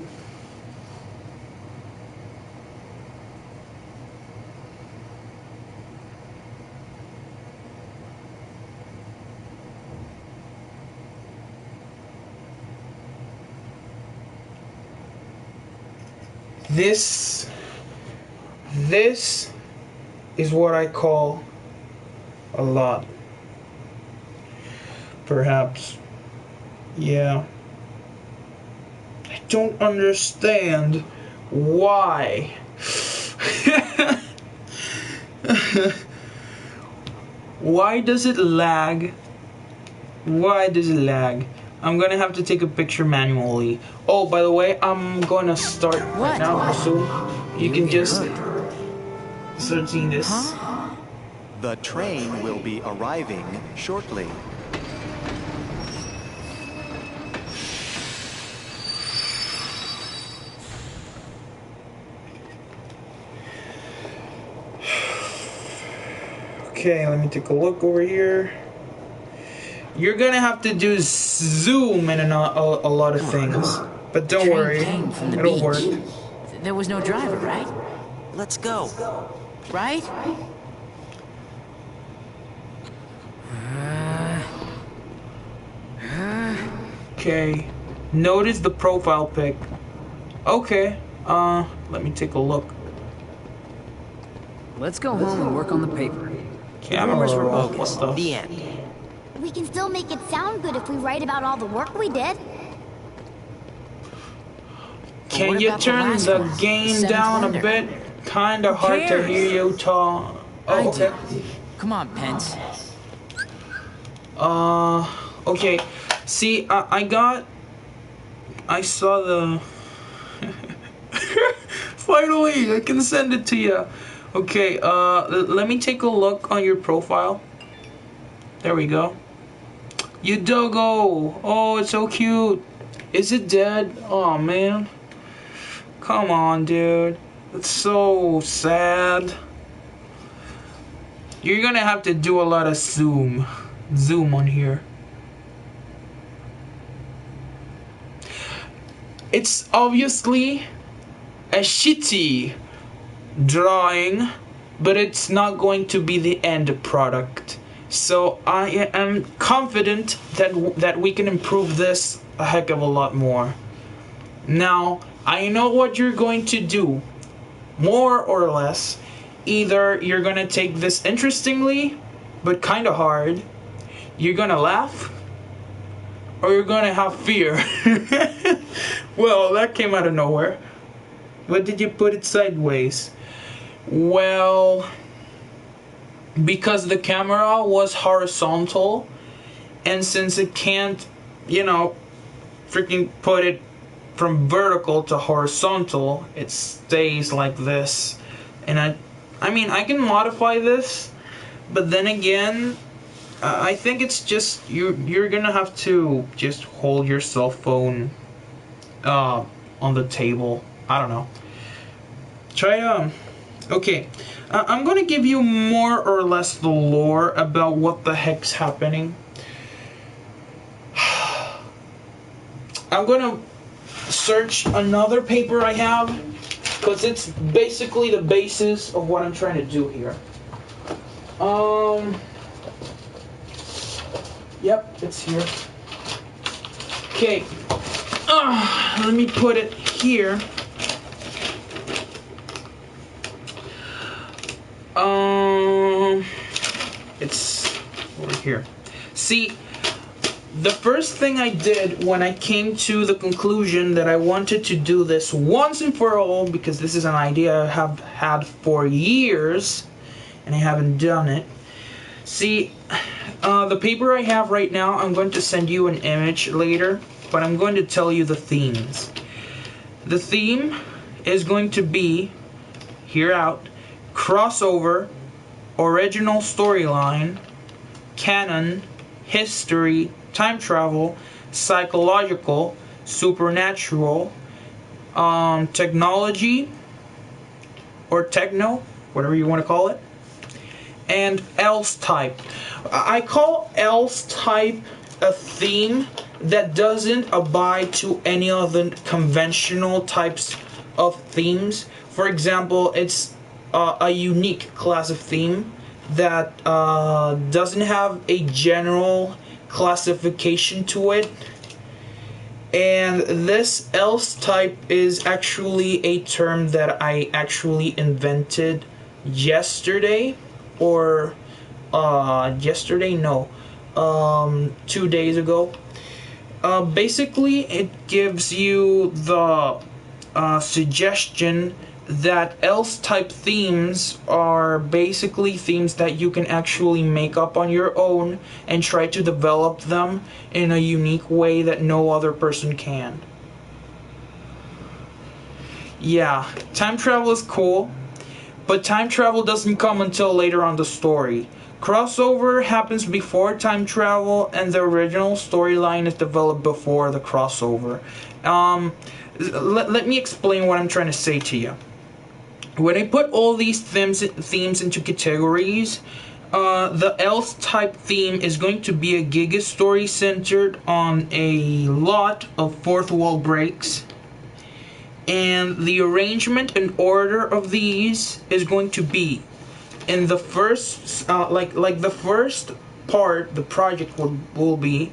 This is what I call a lot. Perhaps. Yeah. I don't understand why. Why does it lag? Why does it lag? I'm gonna have to take a picture manually. Oh, by the way, I'm gonna start right now, so you can just start seeing this. The train will be arriving shortly. Okay, let me take a look over here. You're gonna have to do zoom in a lot of things, but don't worry, it'll work. There was no driver, right? Let's go. Right? Okay, notice the profile pic. Okay, let me take a look. Let's go home and work on the paper. Rumors were bogus. The end. We can still make it sound good if we write about all the work we did. Can you turn the game down a bit? Kinda hard to hear you talk. Oh, okay. Come on, Pence. Okay. See, I saw the... Finally, I can send it to you. Okay, let me take a look on your profile. There we go. You doggo! Oh, it's so cute. Is it dead? Oh, man. Come on, dude. It's so sad. You're gonna have to do a lot of zoom on here. It's obviously a shitty drawing, but it's not going to be the end product. So I am confident that we can improve this a heck of a lot more. Now, I know what you're going to do, more or less. Either you're gonna take this interestingly, but kinda hard, you're gonna laugh, or you're gonna have fear. Well, that came out of nowhere. What did you put it sideways? Well, because the camera was horizontal, and since it can't, you know, freaking put it from vertical to horizontal, it stays like this. And I mean, I can modify this, but then again, I think it's just you're gonna have to just hold your cell phone on the table. I don't know. Try okay. I'm gonna give you more or less the lore about what the heck's happening. I'm gonna search another paper I have, because it's basically the basis of what I'm trying to do here. Yep, it's here. Okay. Let me put it here. It's over here. See, the first thing I did when I came to the conclusion that I wanted to do this once and for all, because this is an idea I have had for years, and I haven't done it. See, the paper I have right now, I'm going to send you an image later, but I'm going to tell you the themes. The theme is going to be, hear out, crossover, original storyline, canon, history, time travel, psychological, supernatural, technology, or techno, whatever you want to call it, and else type. I call else type a theme that doesn't abide to any of the conventional types of themes. For example, it's a unique class of theme that doesn't have a general classification to it. And this else type is actually a term that I actually invented yesterday, or 2 days ago. Basically, it gives you the suggestion that else type themes are basically themes that you can actually make up on your own and try to develop them in a unique way that no other person can. Yeah, time travel is cool, but time travel doesn't come until later on the story. Crossover happens before time travel, and the original storyline is developed before the crossover. Let me explain what I'm trying to say to you. When I put all these themes into categories, the else type theme is going to be a giga story centered on a lot of fourth wall breaks, and the arrangement and order of these is going to be in the first like the first part. The project will be,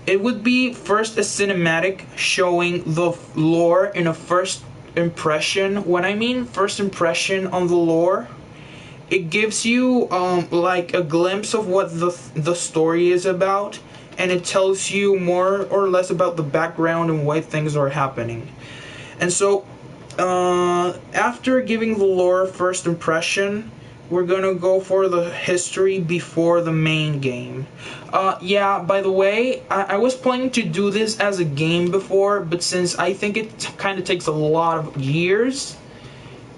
it would be first a cinematic showing the lore in a first impression. When I mean first impression on the lore, it gives you like a glimpse of what the story is about, and it tells you more or less about the background and why things are happening. And so after giving the lore first impression, we're gonna go for the history before the main game. Yeah, by the way, I was planning to do this as a game before, but since I think it kind of takes a lot of years,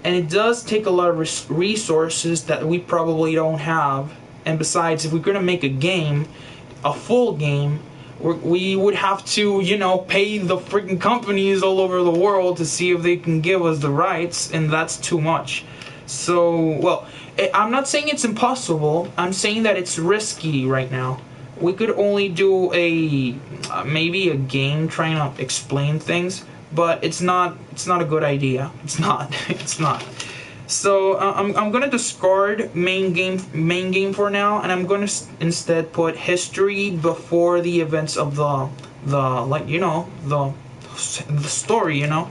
and it does take a lot of resources that we probably don't have, and besides, if we're gonna make a game, a full game, we would have to, you know, pay the freaking companies all over the world to see if they can give us the rights, and that's too much. So, well, I'm not saying it's impossible. I'm saying that it's risky right now. We could only do a maybe a game trying to explain things, but it's not a good idea. It's not. It's not. So I'm gonna discard main game for now, and I'm gonna instead put history before the events of the like, you know, the story, you know,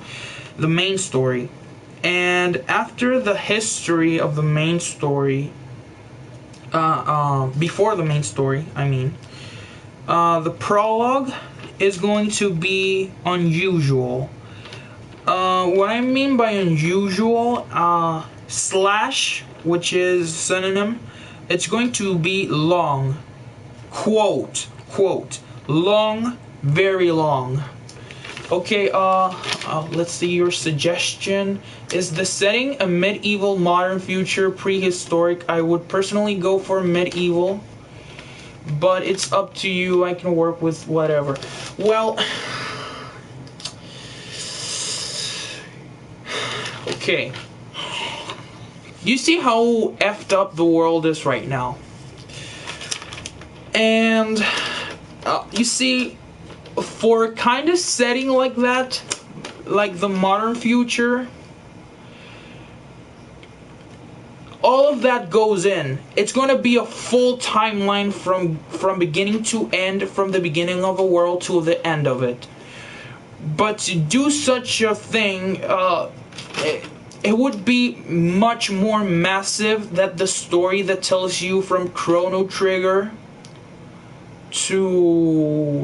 the main story. And after the history of the main story, before the main story, I mean, the prologue is going to be unusual. What I mean by unusual, slash, which is synonym, it's going to be long. Quote, long, very long. Okay, let's see, your suggestion. Is the setting a medieval, modern, future, prehistoric? I would personally go for medieval, but it's up to you. I can work with whatever. Well, okay. You see how effed up the world is right now. And, you see, for a kind of setting like that, like the modern future, all of that goes in. It's going to be a full timeline from beginning to end, from the beginning of a world to the end of it. But to do such a thing, it would be much more massive than the story that tells you from Chrono Trigger to,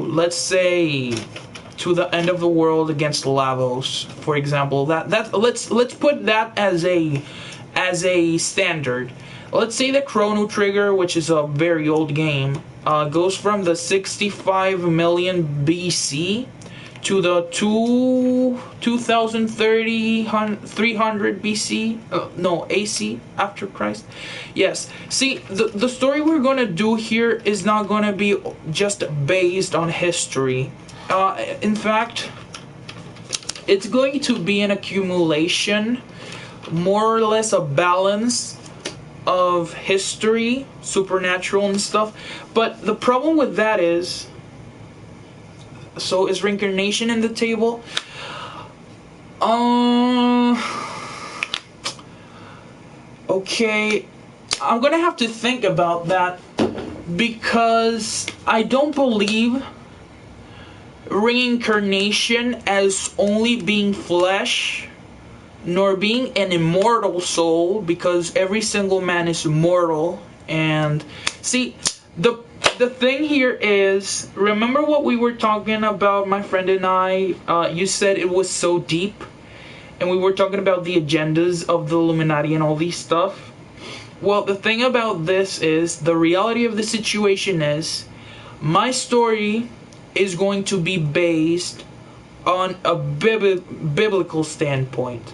let's say, to the end of the world against Lavos, for example. Let's put that as a standard. Let's say that Chrono Trigger, which is a very old game, goes from the 65 million BC to the 2030 300 BC, no, AC, after Christ. Yes. See, the story we're going to do here is not going to be just based on history. In fact, it's going to be an accumulation, more or less a balance of history, supernatural and stuff. But the problem with that is, so is reincarnation in the table? Okay, I'm gonna have to think about that, because I don't believe reincarnation as only being flesh, nor being an immortal soul, because every single man is immortal. And see, the thing here is, remember what we were talking about, my friend and I? You said it was so deep, and we were talking about the agendas of the Illuminati and all these stuff. Well, the thing about this is, the reality of the situation is, my story is going to be based on a biblical standpoint.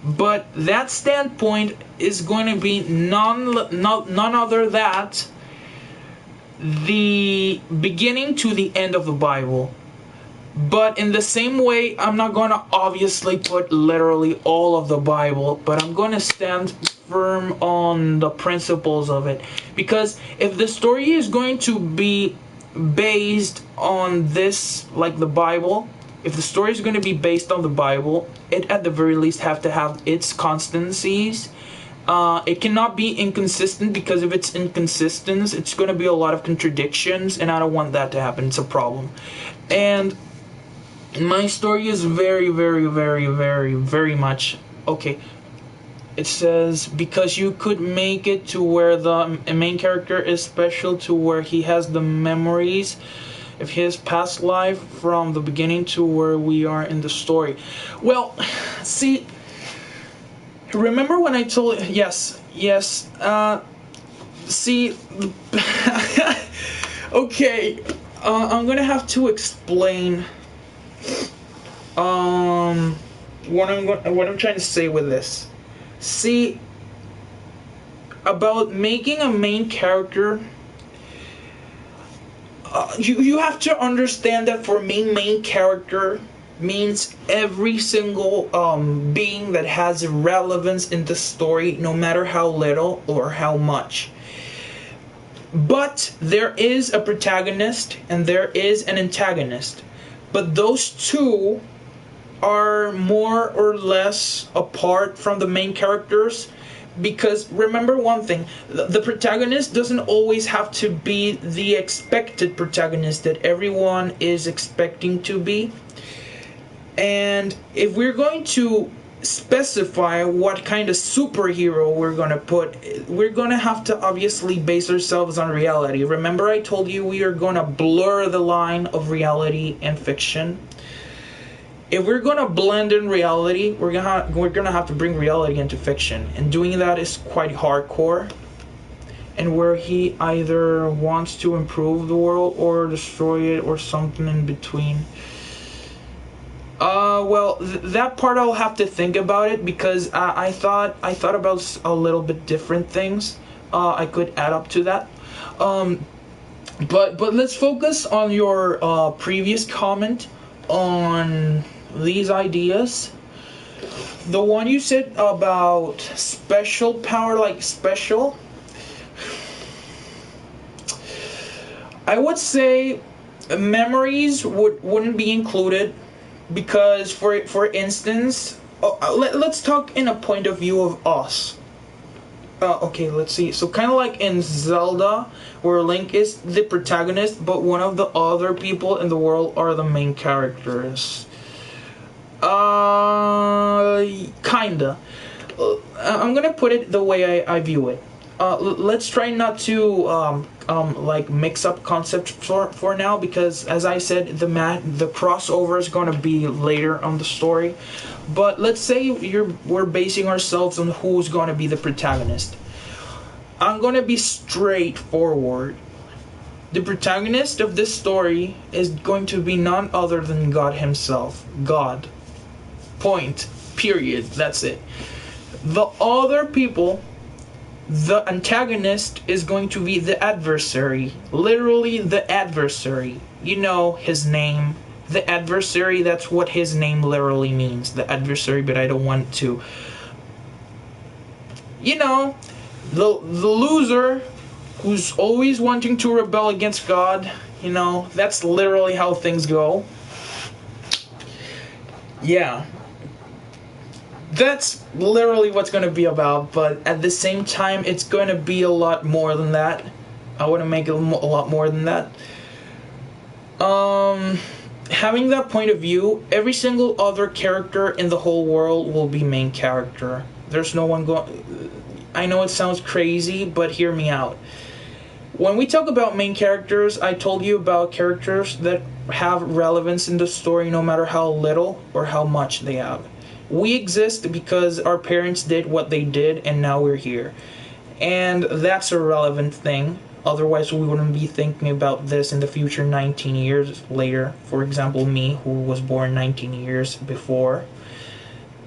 But that standpoint is going to be none other than the beginning to the end of the Bible. But in the same way, I'm not going to obviously put literally all of the Bible, but I'm going to stand firm on the principles of it. Because if the story is going to be based on this, like the Bible, if the story is going to be based on the Bible, it at the very least have to have its constancies. It cannot be inconsistent, because if it's inconsistent, it's going to be a lot of contradictions, and I don't want that to happen. It's a problem. And my story is very, very, very, very, very much okay. It says, because you could make it to where the main character is special, to where he has the memories of his past life from the beginning to where we are in the story. Well, see, remember when I told you, yes, see, okay, I'm gonna have to explain what I'm trying to say with this. See, about making a main character, you have to understand that for me, main character means every single being that has relevance in the story, no matter how little or how much. But there is a protagonist and there is an antagonist. But those two are more or less apart from the main characters, because remember one thing, the protagonist doesn't always have to be the expected protagonist that everyone is expecting to be. And if we're going to specify what kind of superhero we're going to put, we're going to have to obviously base ourselves on reality. Remember I told you we are going to blur the line of reality and fiction. If we're going to blend in reality, we're going to have to bring reality into fiction. And doing that is quite hardcore. And where he either wants to improve the world or destroy it or something in between. Well, that part I'll have to think about it, because I thought about a little bit different things I could add up to that. But let's focus on your previous comment on these ideas. The one you said about special power, like special, I would say memories wouldn't be included, Because for instance, let's talk in a point of view of us. Okay, let's see. So kind of like in Zelda, where Link is the protagonist, but one of the other people in the world are the main characters. Kinda. I'm gonna put it the way I view it. Let's try not to like mix up concepts for now, because as I said, the crossover is gonna be later on the story. But let's say we're basing ourselves on who's gonna be the protagonist. I'm gonna be straightforward. The protagonist of this story is going to be none other than God himself. God. Point. Period. That's it. The other people, the antagonist is going to be the adversary. Literally the adversary. You know his name. The adversary, that's what his name literally means. The adversary, but I don't want to. You know, the loser who's always wanting to rebel against God. You know, that's literally how things go. Yeah. That's literally what's going to be about, but at the same time, it's going to be a lot more than that. I want to make it a lot more than that. Having that point of view, every single other character in the whole world will be main character. There's no one going... I know it sounds crazy, but hear me out. When we talk about main characters, I told you about characters that have relevance in the story no matter how little or how much they have. We exist because our parents did what they did and now we're here. And that's a relevant thing. Otherwise, we wouldn't be thinking about this in the future 19 years later. For example, me, who was born 19 years before.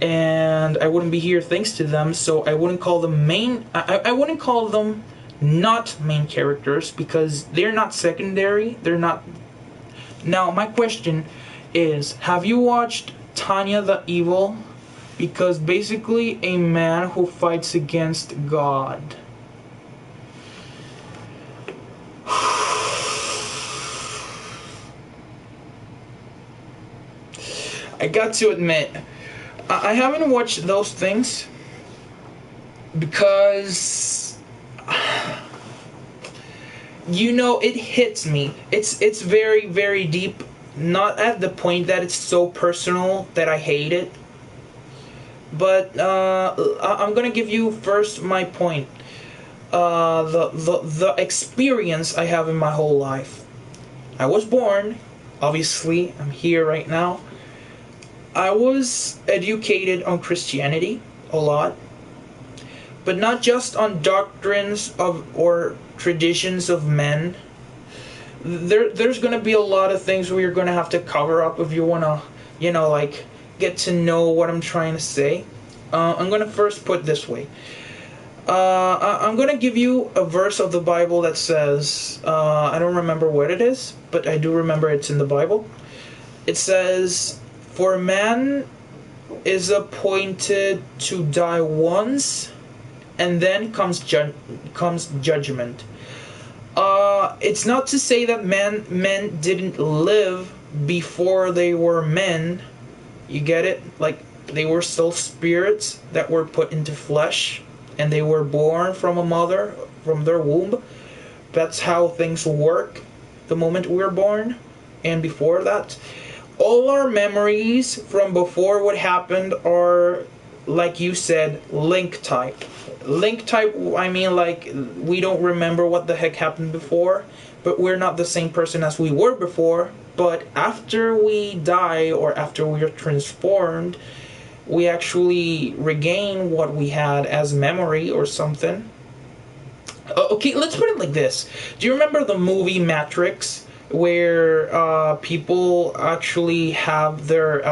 And I wouldn't be here thanks to them, so I wouldn't call them main... I wouldn't call them not main characters, because they're not secondary. They're not... Now, my question is, have you watched Tanya the Evil? Because basically, a man who fights against God. I got to admit, I haven't watched those things because, you know, it hits me. It's very, very deep. Not at the point that it's so personal that I hate it. But I'm gonna give you first my point. The experience I have in my whole life. I was born, obviously, I'm here right now. I was educated on Christianity a lot, but not just on doctrines of or traditions of men. There's gonna be a lot of things where you're gonna have to cover up if you wanna, you know, like get to know what I'm trying to say. I'm gonna first put it this way. I'm gonna give you a verse of the Bible that says, I don't remember what it is, but I do remember it's in the Bible. It says, "For man is appointed to die once, and then comes judgment." It's not to say that men didn't live before they were men. You get it? Like, they were still spirits that were put into flesh, and they were born from a mother, from their womb. That's how things work the moment we're born, and before that. All our memories from before what happened are, like you said, link type. Link type, I mean, like, we don't remember what the heck happened before, but we're not the same person as we were before. But after we die, or after we are transformed, we actually regain what we had as memory or something. Okay, let's put it like this. Do you remember the movie Matrix, where people actually have their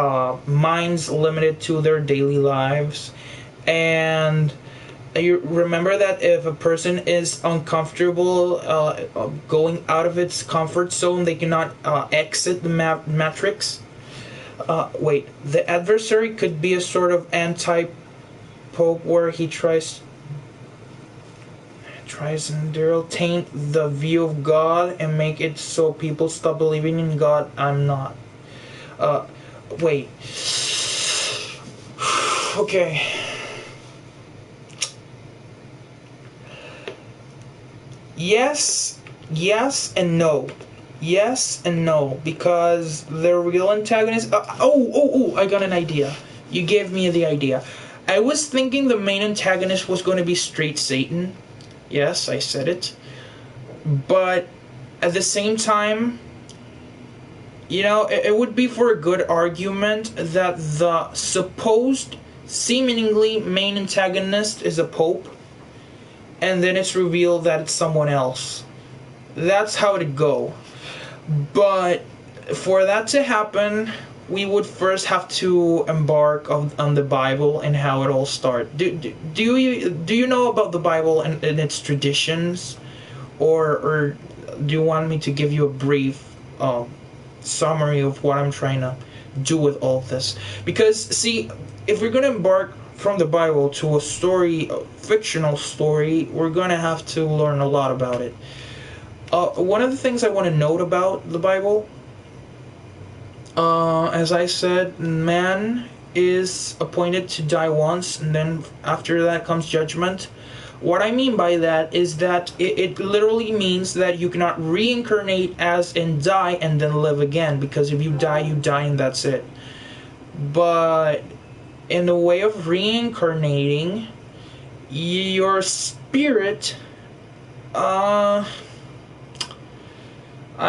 minds limited to their daily lives? And you remember that if a person is uncomfortable going out of its comfort zone, they cannot exit the matrix. Wait, the adversary could be a sort of anti-pope where he tries and taint the view of God and make it so people stop believing in God. I'm not. Wait. Okay. Yes and no. Yes and no, because the real antagonist... I got an idea. You gave me the idea. I was thinking the main antagonist was going to be straight Satan. Yes, I said it. But at the same time, you know, it would be for a good argument that the supposed, seemingly main antagonist is a pope, and then it's revealed that it's someone else. That's how it'd go. But for that to happen, we would first have to embark on the Bible and how it all started. Do you know about the Bible and its traditions, or do you want me to give you a brief summary of what I'm trying to do with all this? Because see, if we're going to embark from the Bible to a story, a fictional story, we're going to have to learn a lot about it. One of the things I want to note about the Bible, as I said, man is appointed to die once, and then after that comes judgment. What I mean by that is that it literally means that you cannot reincarnate as in die and then live again, because if you die, and that's it. But in the way of reincarnating, your spirit, I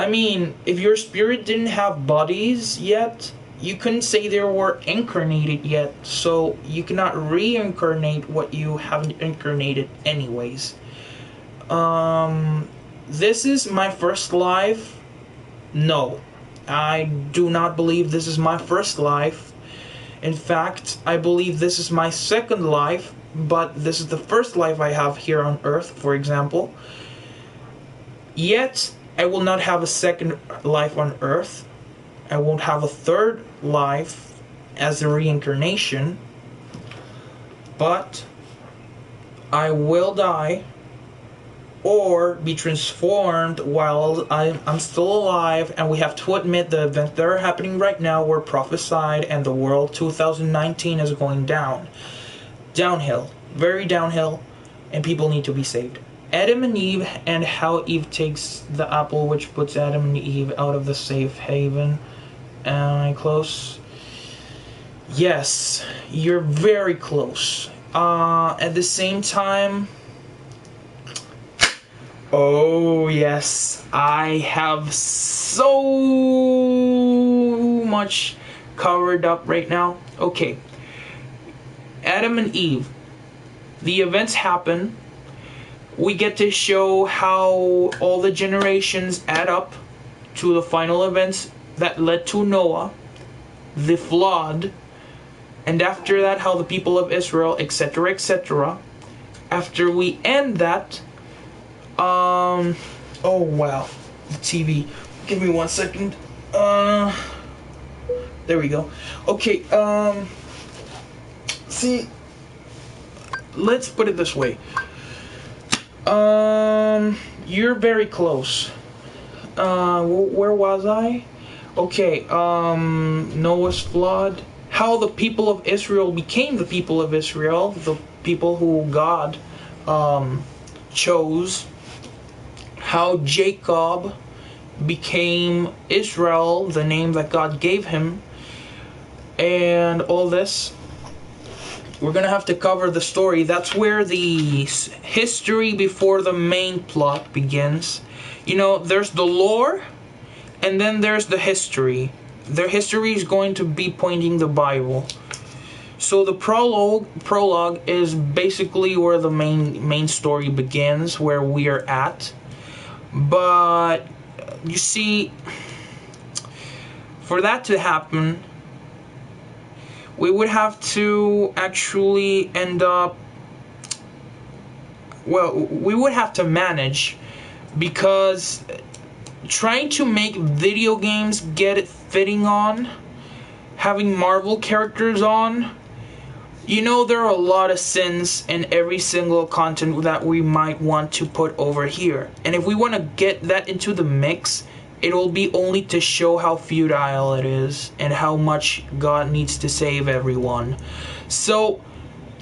mean, if your spirit didn't have bodies yet, you couldn't say they were incarnated yet, so you cannot reincarnate what you haven't incarnated anyways. This is my first life? No. I do not believe this is my first life. In fact, I believe this is my second life, but this is the first life I have here on Earth, for example. Yet, I will not have a second life on Earth. I won't have a third life as a reincarnation. But I will die or be transformed while I'm still alive, and we have to admit the events that are happening right now were prophesied, and the world 2019 is going downhill, very downhill, and people need to be saved. Adam and Eve, and how Eve takes the apple which puts Adam and Eve out of the safe haven. Am I close? Yes, you're very close. At the same time, oh yes, I have so much covered up right now. Okay, Adam and Eve, the events happen. We get to show how all the generations add up to the final events that led to Noah, the flood, and after that how the people of Israel, etc., etc. After we end that, oh wow, the TV. Give me 1 second. There we go. Okay, see, let's put it this way. You're very close. Where was I? Okay, Noah's flood. How the people of Israel became the people of Israel, the people who God chose. How Jacob became Israel, the name that God gave him. And all this. We're gonna have to cover the story. That's where the history before the main plot begins. You know, there's the lore, and then there's the history. The history is going to be pointing the Bible. So the prologue is basically where the main story begins, where we are at. But you see, for that to happen, we would have to actually end up, well, we would have to manage, because trying to make video games get it fitting on, having Marvel characters on, you know, there are a lot of sins in every single content that we might want to put over here. And if we want to get that into the mix it will be only to show how futile it is and how much God needs to save everyone. So,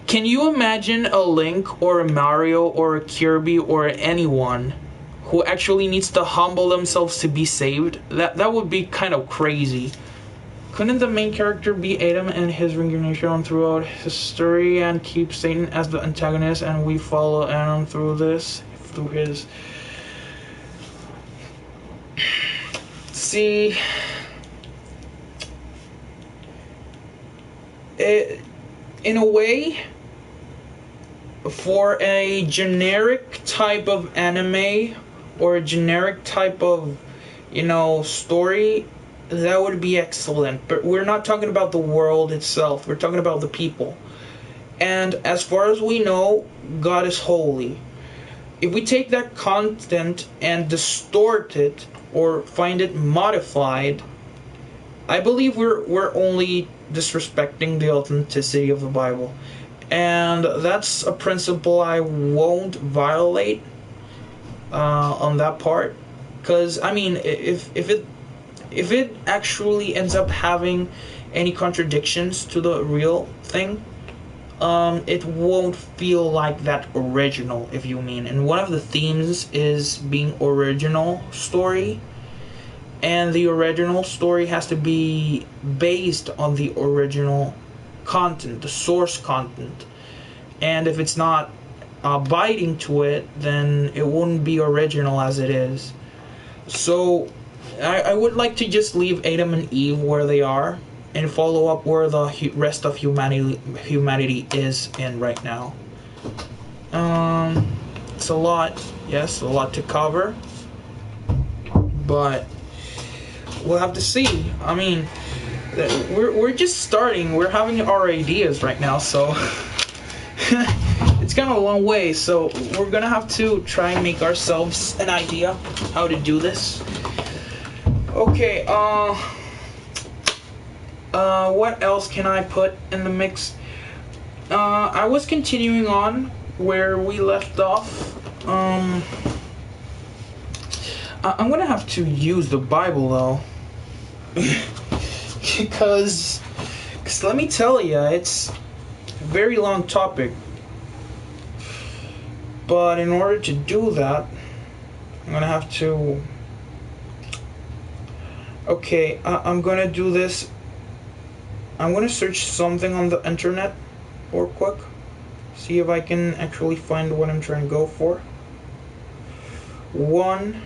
can you imagine a Link or a Mario or a Kirby or anyone who actually needs to humble themselves to be saved? That would be kind of crazy. Couldn't the main character be Adam and his reincarnation throughout history and keep Satan as the antagonist, and we follow Adam through his... See... in a way, for a generic type of anime or a generic type of, story, that would be excellent. But we're not talking about the world itself. We're talking about the people. And as far as we know, God is holy. If we take that content and distort it or find it modified, I believe we're only disrespecting the authenticity of the Bible. And that's a principle I won't violate on that part. Because, I mean, if it actually ends up having any contradictions to the real thing, it won't feel like that original, if you mean. And one of the themes is being original story. And the original story has to be based on the original content, the source content. And if it's not abiding to it, then it wouldn't be original as it is. So I would like to just leave Adam and Eve where they are and follow up where the rest of humanity is in right now. It's a lot, yes, a lot to cover, but we'll have to see. I mean, we're just starting. We're having our ideas right now, so it's kind of a long way. So we're gonna have to try and make ourselves an idea how to do this. Okay. What else can I put in the mix? I was continuing on where we left off. I'm gonna have to use the Bible though. because let me tell you, it's a very long topic. But in order to do that, I'm gonna have to... Okay, I'm gonna do this. I'm gonna search something on the internet real quick. See if I can actually find what I'm trying to go for. 1,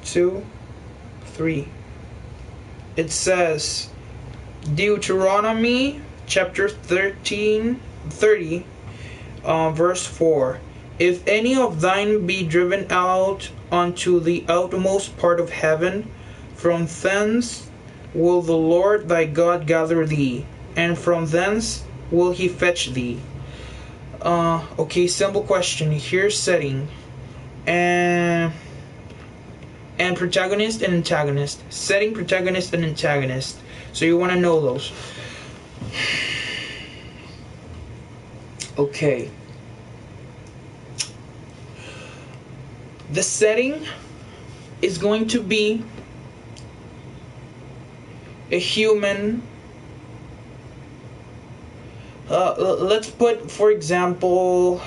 2, 3. It says Deuteronomy chapter 30, verse 4. If any of thine be driven out unto the outmost part of heaven, from thence will the Lord thy God gather thee, and from thence will he fetch thee. Okay, simple question. Here's setting. And protagonist and antagonist. Setting, protagonist, and antagonist. So you want to know those. Okay. The setting is going to be a human. Let's put, for example,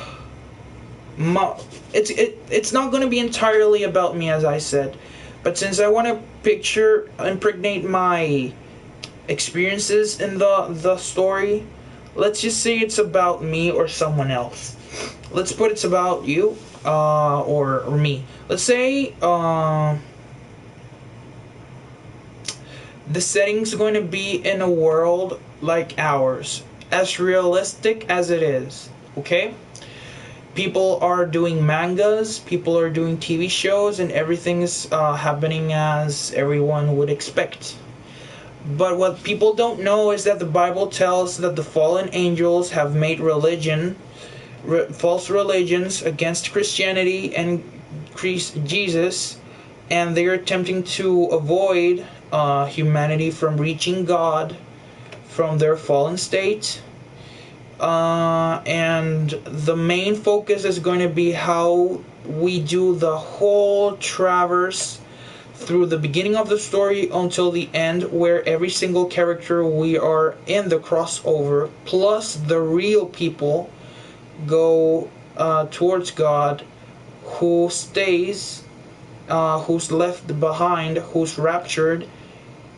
it's not going to be entirely about me, as I said, but since I want to impregnate my experiences in the story, let's just say it's about me or someone else. Let's put it's about you, or me. Let's say the setting's going to be in a world like ours, as realistic as it is, okay? People are doing mangas, people are doing TV shows, and everything is happening as everyone would expect. But what people don't know is that the Bible tells that the fallen angels have made false religions against Christianity and Jesus, and they are attempting to avoid humanity from reaching God from their fallen state. And the main focus is going to be how we do the whole traverse through the beginning of the story until the end, where every single character we are in the crossover, plus the real people, go towards God, who stays, who's left behind, who's raptured,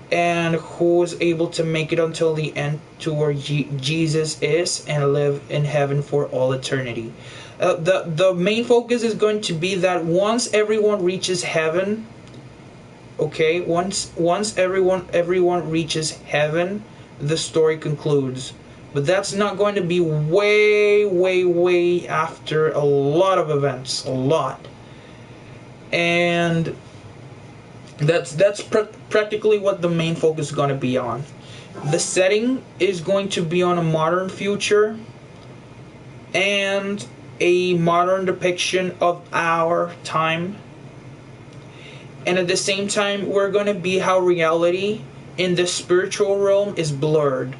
and who is able to make it until the end to where Jesus is and live in heaven for all eternity. The main focus is going to be that once everyone reaches heaven, okay, once everyone reaches heaven, the story concludes. But that's not going to be way after a lot of events, a lot. And that's practically what the main focus is going to be on. The setting is going to be on a modern future and a modern depiction of our time. And at the same time, we're going to be how reality in the spiritual realm is blurred.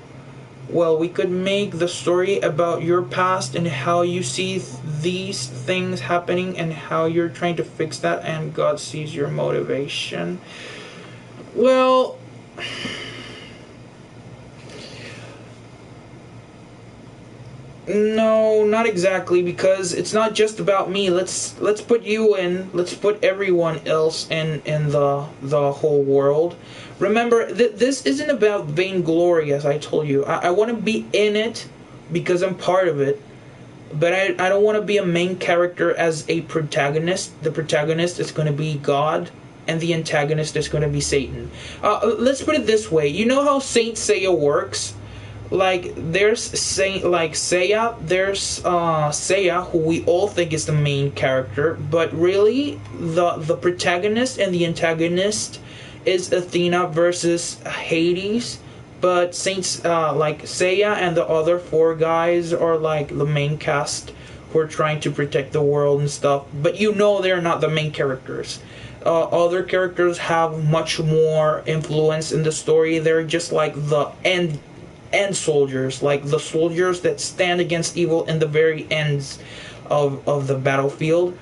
Well, we could make the story about your past and how you see these things happening and how you're trying to fix that, and God sees your motivation. Well, no, not exactly, because it's not just about me. Let's put you in. Let's put everyone else in the whole world. Remember, this isn't about vainglory, as I told you. I want to be in it because I'm part of it, but I don't want to be a main character as a protagonist. The protagonist is going to be God, and the antagonist is going to be Satan. Let's put it this way. You know how Saint Seiya works? Like, there's Seiya, there's Seiya, who we all think is the main character, but really, the protagonist and the antagonist is Athena versus Hades, but Saints like Seiya and the other four guys are like the main cast who are trying to protect the world and stuff, but you know they're not the main characters. Other characters have much more influence in the story. They're just like the end soldiers, like the soldiers that stand against evil in the very ends of the battlefield.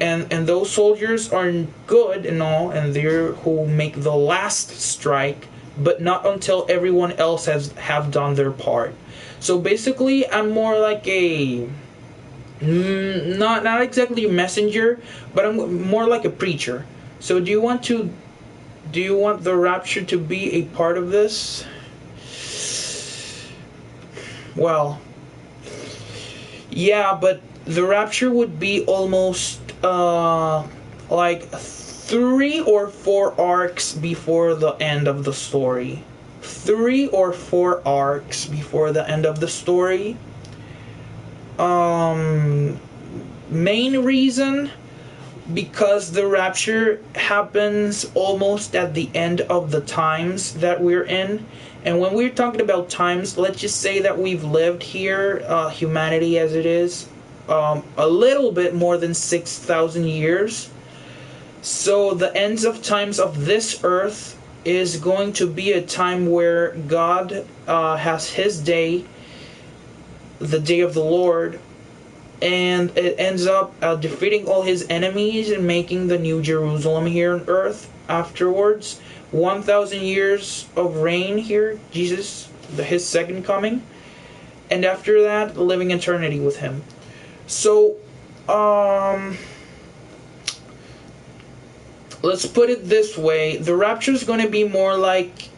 And those soldiers are good and all, and they're who make the last strike, but not until everyone else have done their part. So basically, I'm more like a not exactly a messenger, but I'm more like a preacher. So do you want the rapture to be a part of this? Well, yeah, but the rapture would be almost like 3 or 4 arcs before the end of the story. 3 or 4 arcs before the end of the story. Main reason, because the rapture happens almost at the end of the times that we're in. And when we're talking about times, let's just say that we've lived here, humanity as it is, a little bit more than 6,000 years. So the ends of times of this earth is going to be a time where God has his day, the day of the Lord, and it ends up defeating all his enemies and making the New Jerusalem here on earth. Afterwards, 1,000 years of reign here, Jesus, his second coming, and after that, living eternity with him. So, let's put it this way. The rapture is going to be more like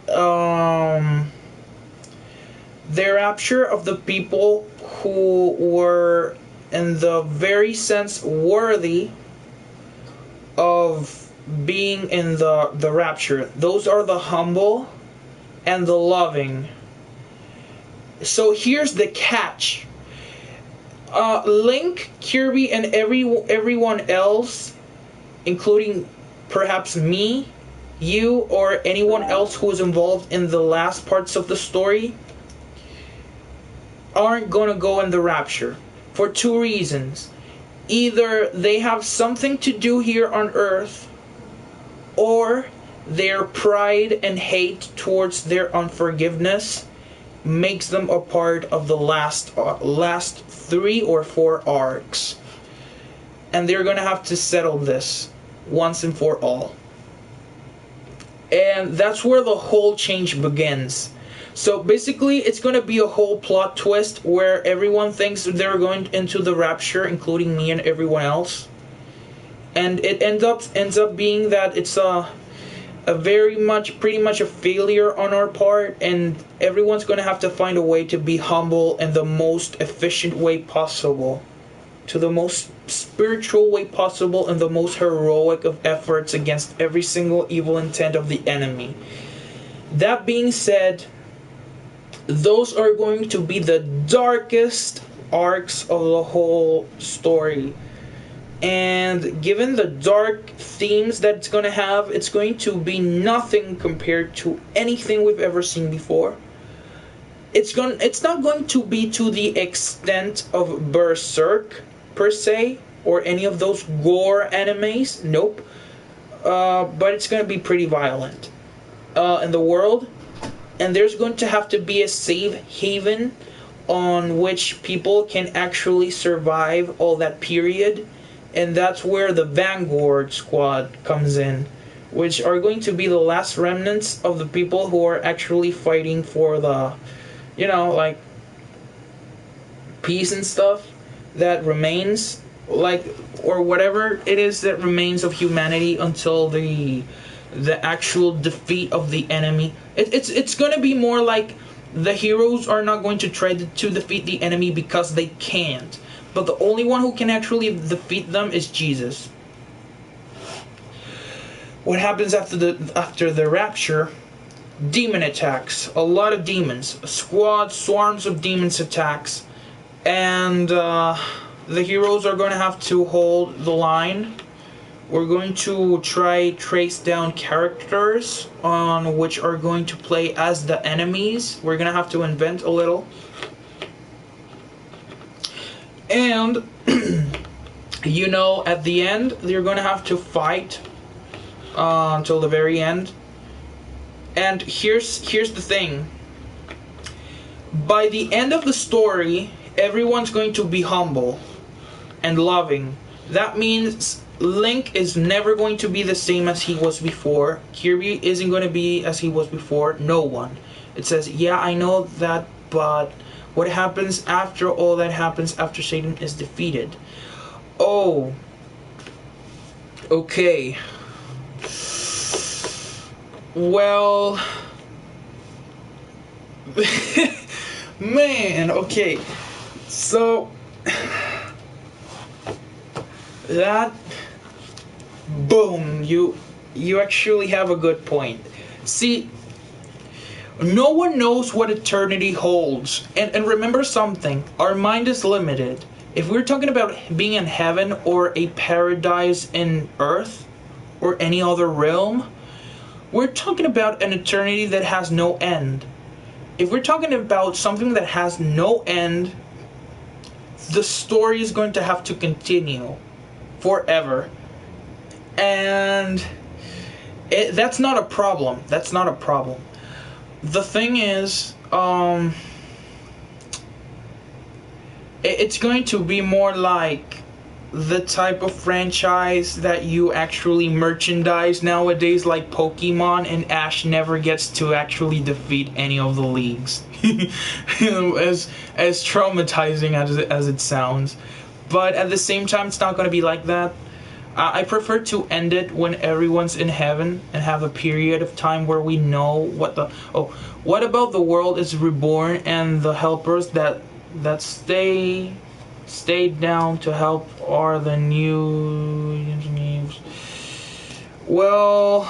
the rapture of the people who were, in the very sense, worthy of being in the rapture. Those are the humble and the loving. So here's the catch. Link, Kirby, and everyone else, including perhaps me, you, or anyone else who is involved in the last parts of the story, aren't going to go in the rapture for 2 reasons. Either they have something to do here on earth, or their pride and hate towards their unforgiveness makes them a part of the last 3 or 4 arcs. And they're going to have to settle this once and for all. And that's where the whole change begins. So basically, it's going to be a whole plot twist where everyone thinks they're going into the rapture, including me and everyone else. And it ends up being that it's pretty much a failure on our part, and everyone's going to have to find a way to be humble in the most efficient way possible, to the most spiritual way possible, and the most heroic of efforts against every single evil intent of the enemy. That being said, those are going to be the darkest arcs of the whole story. And given the dark themes that it's going to have, it's going to be nothing compared to anything we've ever seen before. It's not going to be to the extent of Berserk, per se, or any of those gore animes. Nope. But it's going to be pretty violent in the world. And there's going to have to be a safe haven on which people can actually survive all that period. And that's where the Vanguard Squad comes in, which are going to be the last remnants of the people who are actually fighting for the, like, peace and stuff that remains, or whatever it is that remains of humanity until the actual defeat of the enemy. It's going to be more like the heroes are not going to try to defeat the enemy because they can't. But the only one who can actually defeat them is Jesus. What happens after the rapture? Demon attacks. A lot of demons. Swarms of demons attacks. And the heroes are going to have to hold the line. We're going to trace down characters on which are going to play as the enemies. We're going to have to invent a little. And, at the end, you're going to have to fight until the very end. And here's the thing. By the end of the story, everyone's going to be humble and loving. That means Link is never going to be the same as he was before. Kirby isn't going to be as he was before. No one. It says, yeah, I know that, but what happens after all that happens after Satan is defeated? Oh. Okay. Well. Man, okay. So. That. Boom. You actually have a good point. See. No one knows what eternity holds. And remember something, our mind is limited. If we're talking about being in heaven or a paradise in earth or any other realm, we're talking about an eternity that has no end. If we're talking about something that has no end, the story is going to have to continue forever. And that's not a problem. That's not a problem. The thing is, it's going to be more like the type of franchise that you actually merchandise nowadays, like Pokemon, and Ash never gets to actually defeat any of the leagues. as traumatizing as it sounds. But at the same time, it's not going to be like that. I prefer to end it when everyone's in heaven and have a period of time where we know what about the world is reborn and the helpers that stay down to help are the new engineers. Well,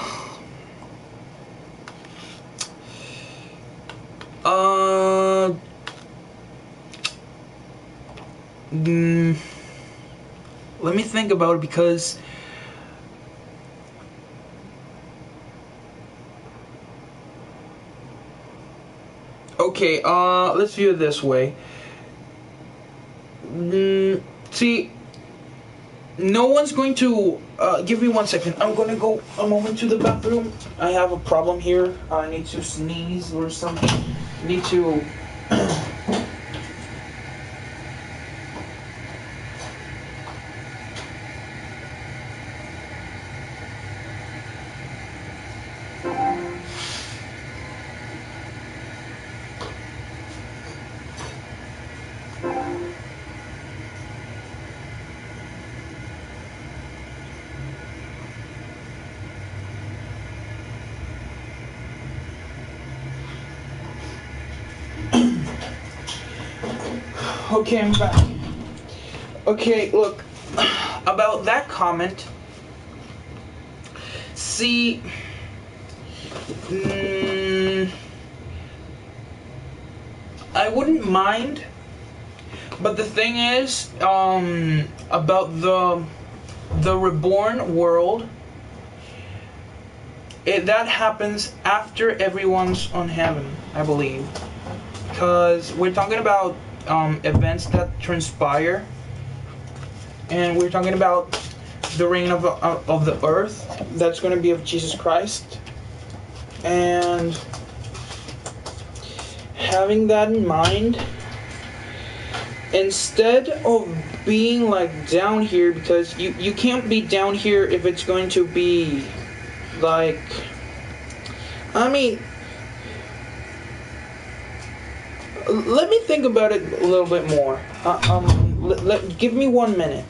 let me think about it, because okay, let's view it this way. See, no one's going to give me 1 second. I'm gonna go a moment to the bathroom. I have a problem here. I need to sneeze or something. I need to Okay, I'm back. Okay, look, about that comment, see, I wouldn't mind, but the thing is, about the reborn world, that happens after everyone's on heaven, I believe, because we're talking about events that transpire, and we're talking about the reign of the earth that's going to be of Jesus Christ, and having that in mind, instead of being like down here, because you can't be down here if it's going to be like, I mean, let me think about it a little bit more. Give me 1 minute.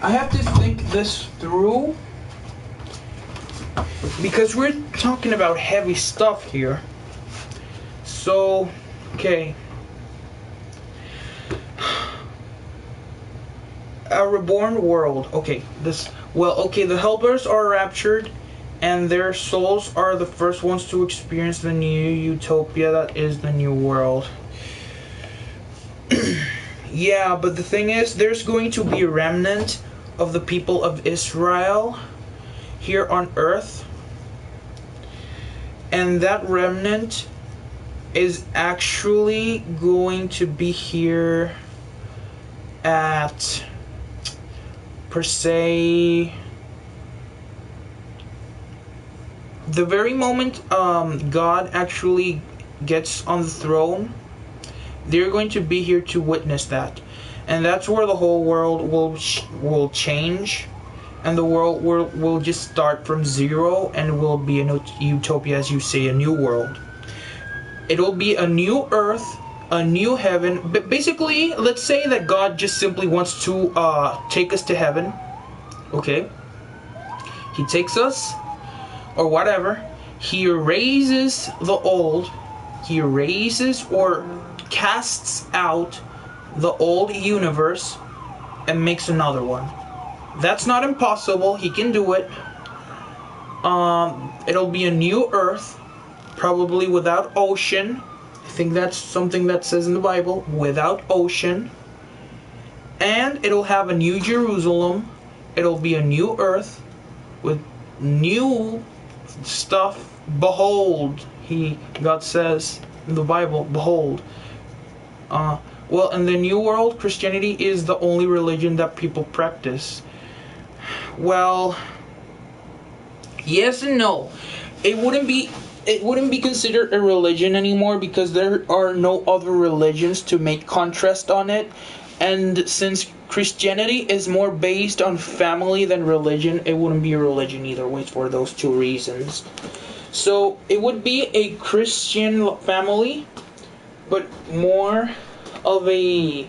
I have to think this through, because we're talking about heavy stuff here. So, okay. A reborn world. Okay, the helpers are raptured, and their souls are the first ones to experience the new utopia that is the new world. Yeah, but the thing is, there's going to be a remnant of the people of Israel here on earth, and that remnant is actually going to be here at, per se, the very moment God actually gets on the throne. They're going to be here to witness that, and that's where the whole world will change, and the world will just start from zero, and will be a utopia, as you say, a new world. It'll be a new earth, a new heaven. But basically, let's say that God just simply wants to take us to heaven. Okay, He takes us, or whatever. He erases the old. He erases or casts out the old universe and makes another one. That's not impossible. He can do it. It'll be a new earth, probably without ocean. I think that's something that says in the Bible, without ocean. And it'll have a new Jerusalem. It'll be a new earth with new stuff. Behold, God says in the Bible, behold. Well, in the New World, Christianity is the only religion that people practice. Well, yes and no. It wouldn't be considered a religion anymore, because there are no other religions to make contrast on it. And since Christianity is more based on family than religion, it wouldn't be a religion either way for those two reasons. So it would be a Christian family, but more of a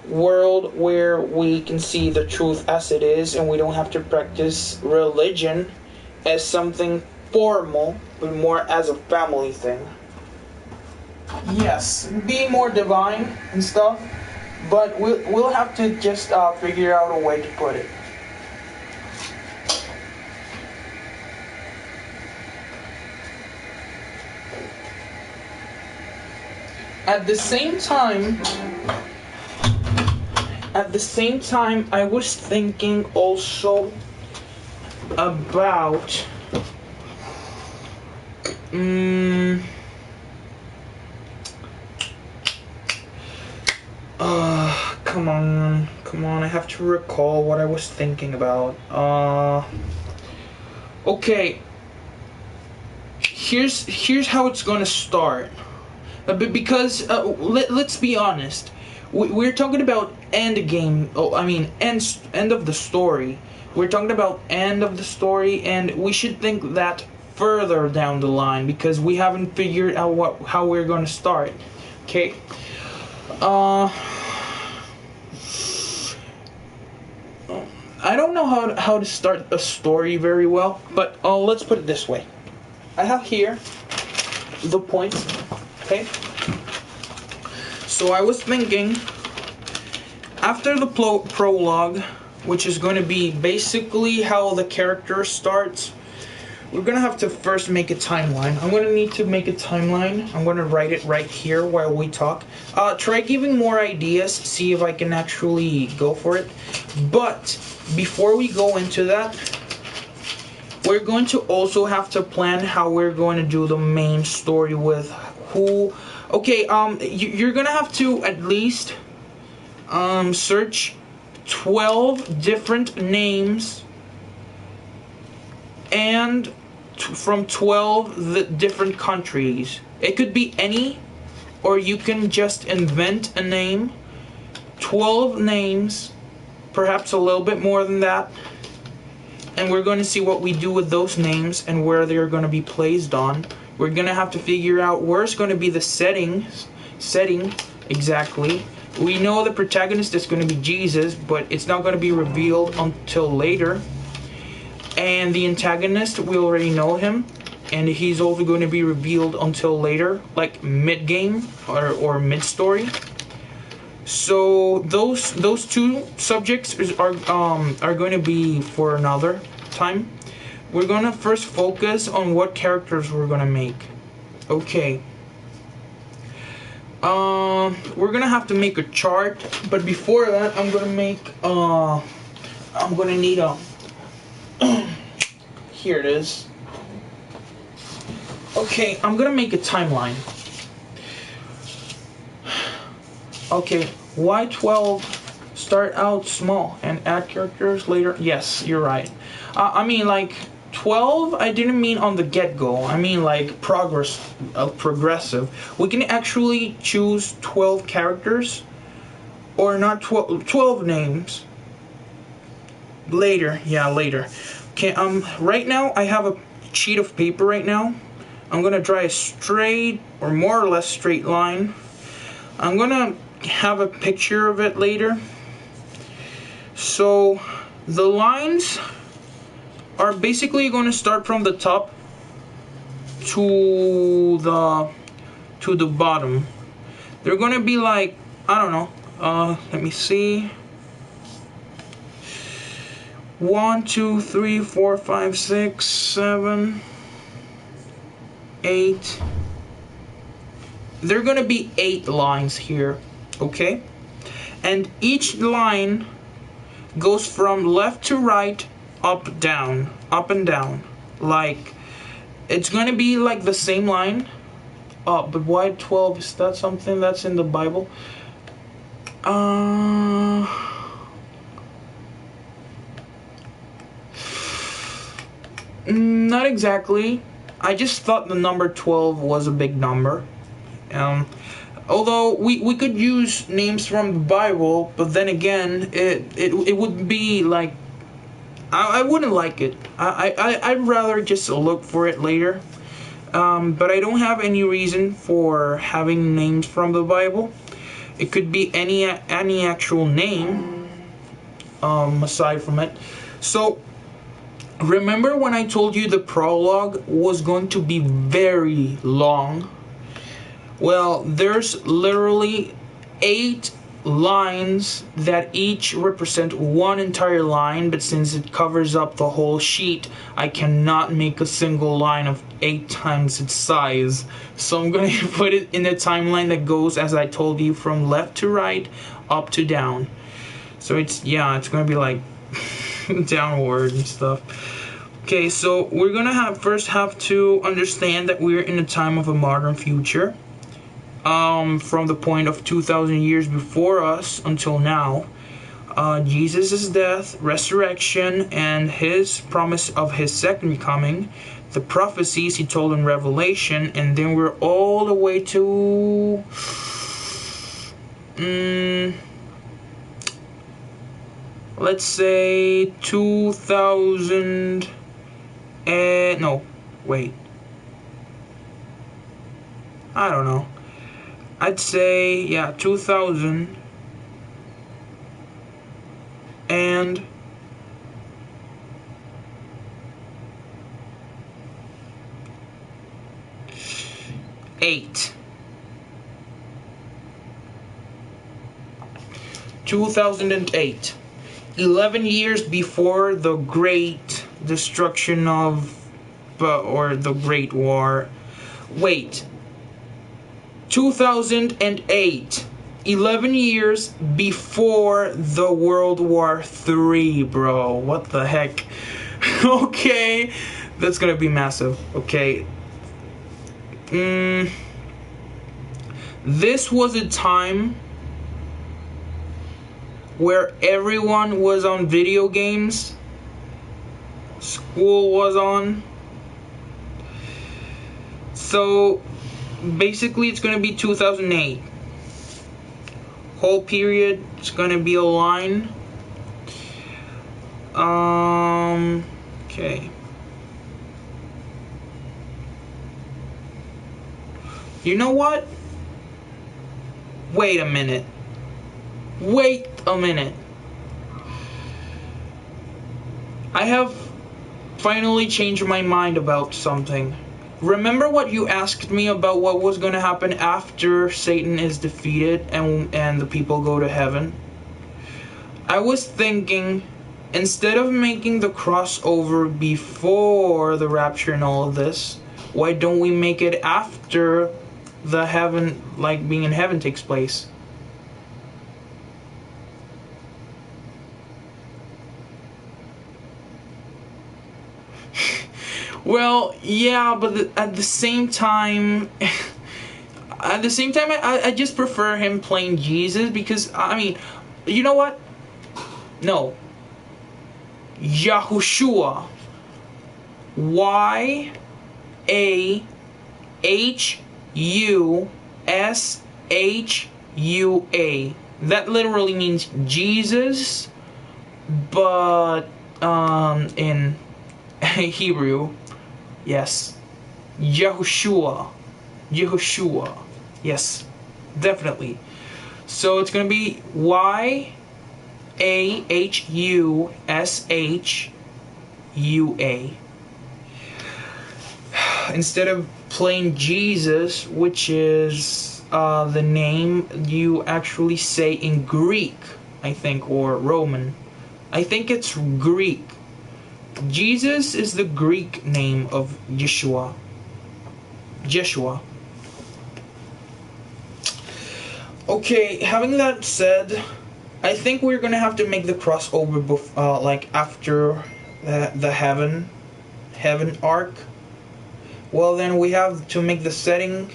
world where we can see the truth as it is, and we don't have to practice religion as something formal, but more as a family thing. Yes, be more divine and stuff, but we'll have to just figure out a way to put it. At the same time, I was thinking also about come on, I have to recall what I was thinking about. Okay. Here's how it's gonna start. Because let's be honest, we're talking about end of the story. We're talking about end of the story, and we should think that further down the line, because we haven't figured out how we're going to start. Okay. I don't know how to start a story very well, but let's put it this way. I have here the points, okay? So I was thinking, after the prologue, which is going to be basically how the character starts, we're going to have to first make a timeline. I'm going to need to make a timeline. I'm going to write it right here while we talk. Try giving more ideas, see if I can actually go for it. But before we go into that, we're going to also have to plan how we're going to do the main story with who. Okay, you're going to have to at least search 12 different names and from 12 different countries. It could be any, or you can just invent a name. 12 names, perhaps a little bit more than that. And we're going to see what we do with those names and where they're going to be placed on. We're going to have to figure out where's going to be the setting exactly. We know the protagonist is going to be Jesus, but it's not going to be revealed until later. And the antagonist, we already know him, and he's also going to be revealed until later, like mid-game or mid-story. So those two subjects are going to be for another time. We're going to first focus on what characters we're going to make. Okay. We're going to have to make a chart, but before that, I'm going to make I'm going to need a here it is. Okay, I'm gonna make a timeline. Okay, why 12? Start out small and add characters later. Yes, you're right. I mean, like 12. I didn't mean on the get-go. I mean like progressive. We can actually choose 12 characters, or not 12 names. Later, yeah, later. Okay, right now I have a sheet of paper right now. I'm gonna draw a straight, or more or less straight line. I'm gonna have a picture of it later. So, the lines are basically gonna start from the top to the bottom. They're gonna be like, I don't know, let me see. 1, 2, 3, 4, 5, 6, 7, 8. They're gonna be 8 lines here, okay? And each line goes from left to right, up and down. Like, it's gonna be like the same line. But why 12? Is that something that's in the Bible? Not exactly. I just thought the number 12 was a big number. Although we could use names from the Bible, but then again, it would be like, I wouldn't like it. I'd rather just look for it later. But I don't have any reason for having names from the Bible. It could be any actual name, aside from it. So, remember when I told you the prologue was going to be very long? Well, there's literally 8 lines that each represent one entire line, but since it covers up the whole sheet, I cannot make a single line of 8 times its size. So I'm going to put it in a timeline that goes, as I told you, from left to right, up to down. So it's going to be like downward and stuff. Okay, so we're going to first have to understand that we're in a time of a modern future. From the point of 2,000 years before us until now, Jesus' death, resurrection, and his promise of his second coming, the prophecies he told in Revelation, and then we're all the way to let's say 2000 no, wait, I don't know. I'd say, yeah, 2000 and 2008. 2008. 11 years before the Great Destruction of... or the Great War. Wait. 2008. 11 years before the World War III, bro. What the heck? Okay. That's gonna be massive. Okay. This was a time where everyone was on video games. School was on. So basically it's gonna be 2008. Whole period is gonna be a line. Okay. You know what? Wait a minute. Wait a minute. I have finally changed my mind about something. Remember what you asked me about what was going to happen after Satan is defeated and the people go to heaven? I was thinking, instead of making the crossover before the rapture and all of this, why don't we make it after the heaven, like being in heaven, takes place? Well, yeah, but at the same time, I just prefer him playing Jesus because, I mean, you know what? No. Yahushua. Y-A-H-U-S-H-U-A. That literally means Jesus, but in Hebrew. Yes. Yahushua. Yahushua. Yes. Definitely. So it's going to be Y-A-H-U-S-H-U-A. Instead of plain Jesus, which is the name you actually say in Greek, I think, or Roman. I think it's Greek. Jesus is the Greek name of Yeshua. Yeshua. Okay, having that said, I think we're gonna have to make the crossover like after the heaven arc. Well, then we have to make the setting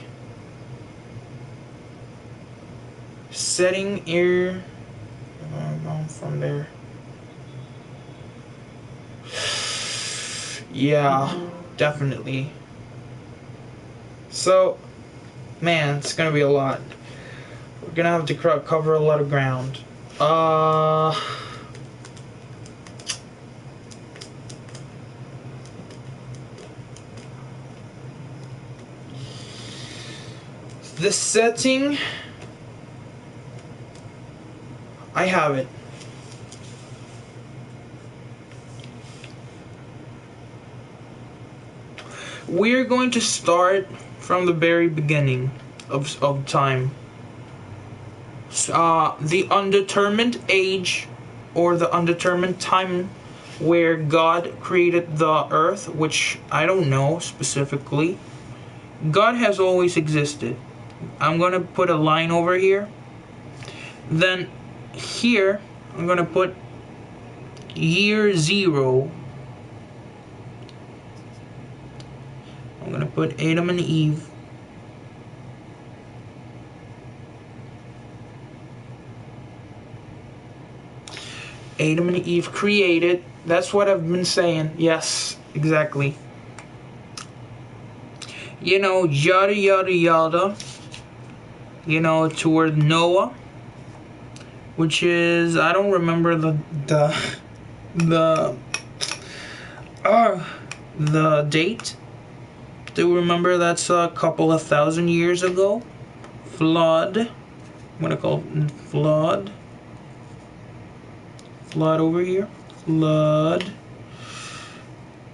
here. From there. Yeah, definitely. So, man, it's gonna be a lot. We're gonna have to cover a lot of ground. The setting, I have it. We're going to start from the very beginning of time. The undetermined age, or the undetermined time where God created the earth, which I don't know specifically. God has always existed. I'm going to put a line over here. Then here, I'm going to put year 0. I'm going to put Adam and Eve. Adam and Eve created. That's what I've been saying. Yes, exactly. You know, yada yada yada. You know, toward Noah, which is, I don't remember the date. Do you remember that's a couple of thousand years ago? Flood. I'm gonna call it flood. Flood over here. Flood.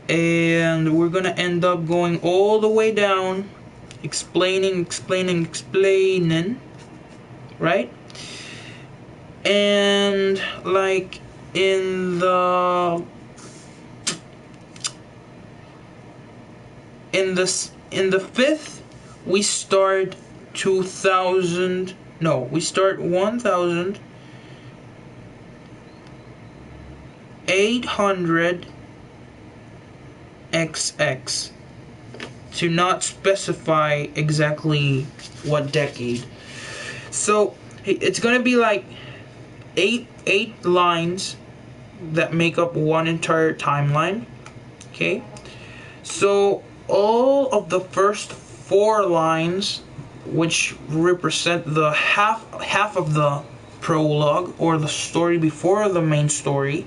And we're gonna end up going all the way down explaining, right? And like in the fifth, we start 2000. No, we start 1800 XX, to not specify exactly what decade. So it's gonna be like eight lines that make up one entire timeline. Okay, so all of the first 4 lines, which represent the half of the prologue, or the story before the main story,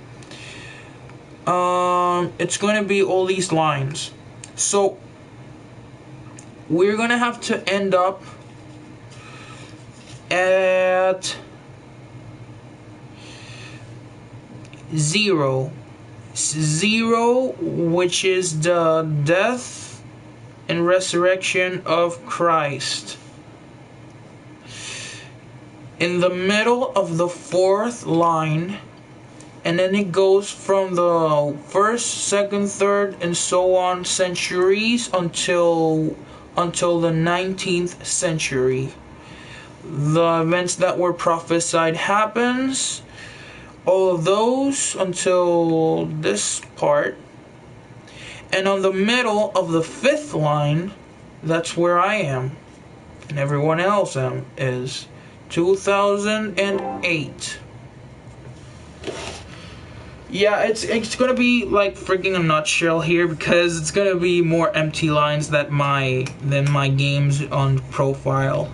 it's going to be all these lines. So we're going to have to end up at 0, which is the death and resurrection of Christ. In the middle of the 4th line, and then it goes from the 1st, 2nd, 3rd, and so on centuries until the 19th century. The events that were prophesied happens, all of those until this part. And on the middle of the 5th line, that's where I am, and everyone else is 2008. Yeah, it's gonna be like freaking a nutshell here, because it's gonna be more empty lines than my games on profile.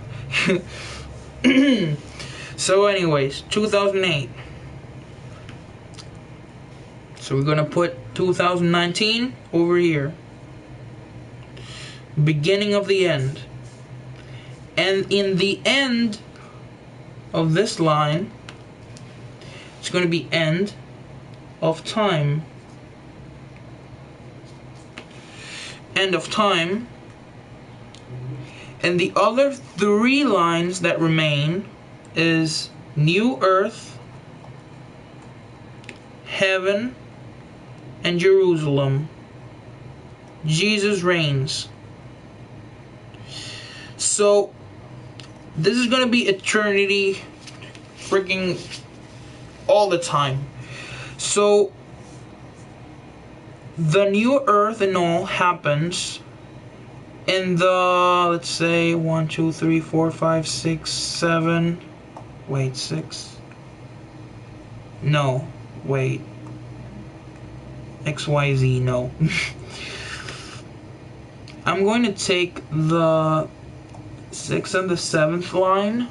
So anyways, 2008. So we're gonna put 2019 over here. Beginning of the end. And in the end of this line, it's gonna be end of time. End of time. And the other 3 lines that remain is new earth, heaven, and Jerusalem. Jesus reigns. So this is gonna be eternity, freaking all the time. So the new earth and all happens in the, let's say 1, 2, 3, 4, 5, 6, 7. Wait, 6. No, wait. XYZ, no. I'm going to take the 6th and the 7th line.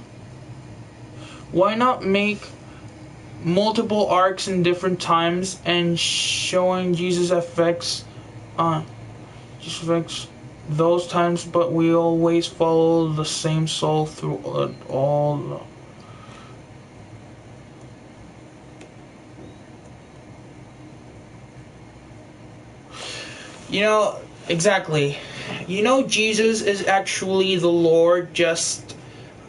Why not make multiple arcs in different times and showing Jesus affects those times, but we always follow the same soul through all. You know, exactly. You know, Jesus is actually the Lord just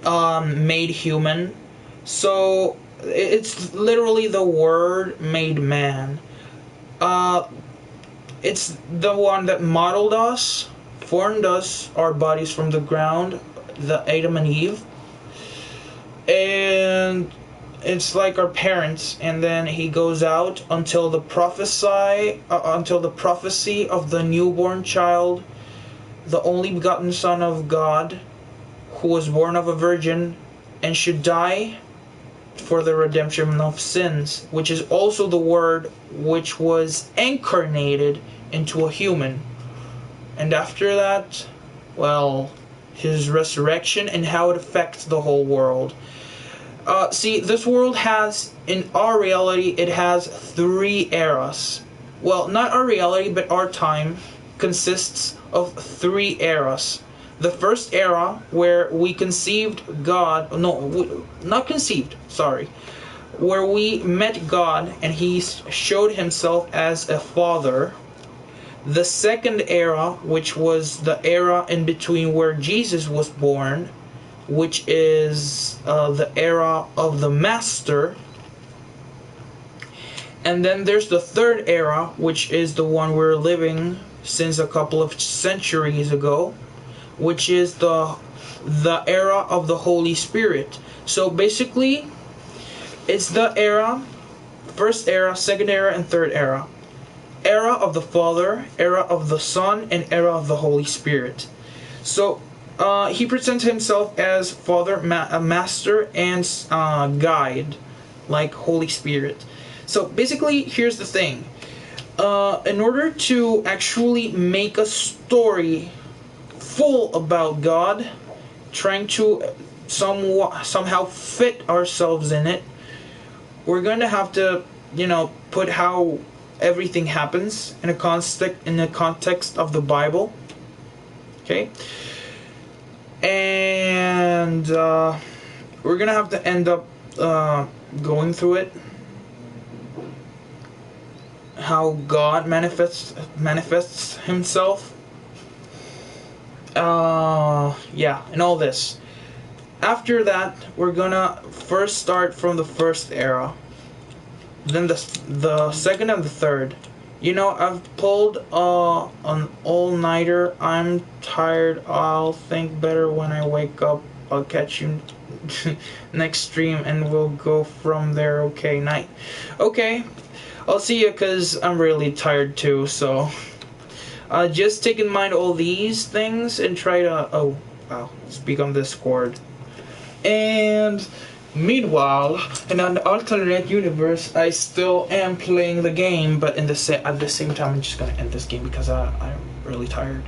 made human. So it's literally the Word made man. It's the one that modeled us, formed us, our bodies from the ground, the Adam and Eve. And it's like our parents, and then he goes out until the prophecy of the newborn child, the only begotten Son of God, who was born of a virgin and should die for the redemption of sins, which is also the Word which was incarnated into a human. And after that, well, his resurrection and how it affects the whole world. See, this world has, in our reality, it has 3 eras. Well, not our reality, but our time consists of 3 eras. The first era, where we conceived God, where we met God and He showed Himself as a Father. the second era, which was the era in between where Jesus was born, which is the era of the Master. And then there's the third era, which is the one we're living since a couple of centuries ago, which is the era of the Holy Spirit. So basically, it's the era, first era, second era, and third era. Era of the Father, era of the Son, and era of the Holy Spirit. So he presents himself as Father, Master, and Guide, like Holy Spirit. So basically, here's the thing. In order to actually make a story full about God, trying to somehow fit ourselves in it, we're going to have to, put how everything happens in the context of the Bible. Okay? And we're going to have to end up going through it. How God manifests himself. Yeah, and all this. After that, we're gonna first start from the first era, then the second and the third. I've pulled an all-nighter. I'm tired. I'll think better when I wake up. I'll catch you next stream and we'll go from there. Okay, night. Okay, I'll see you because I'm really tired too, so just take in mind all these things and try to speak on Discord. And meanwhile, in an alternate universe, I still am playing the game, but at the same time, I'm just gonna end this game because I'm really tired.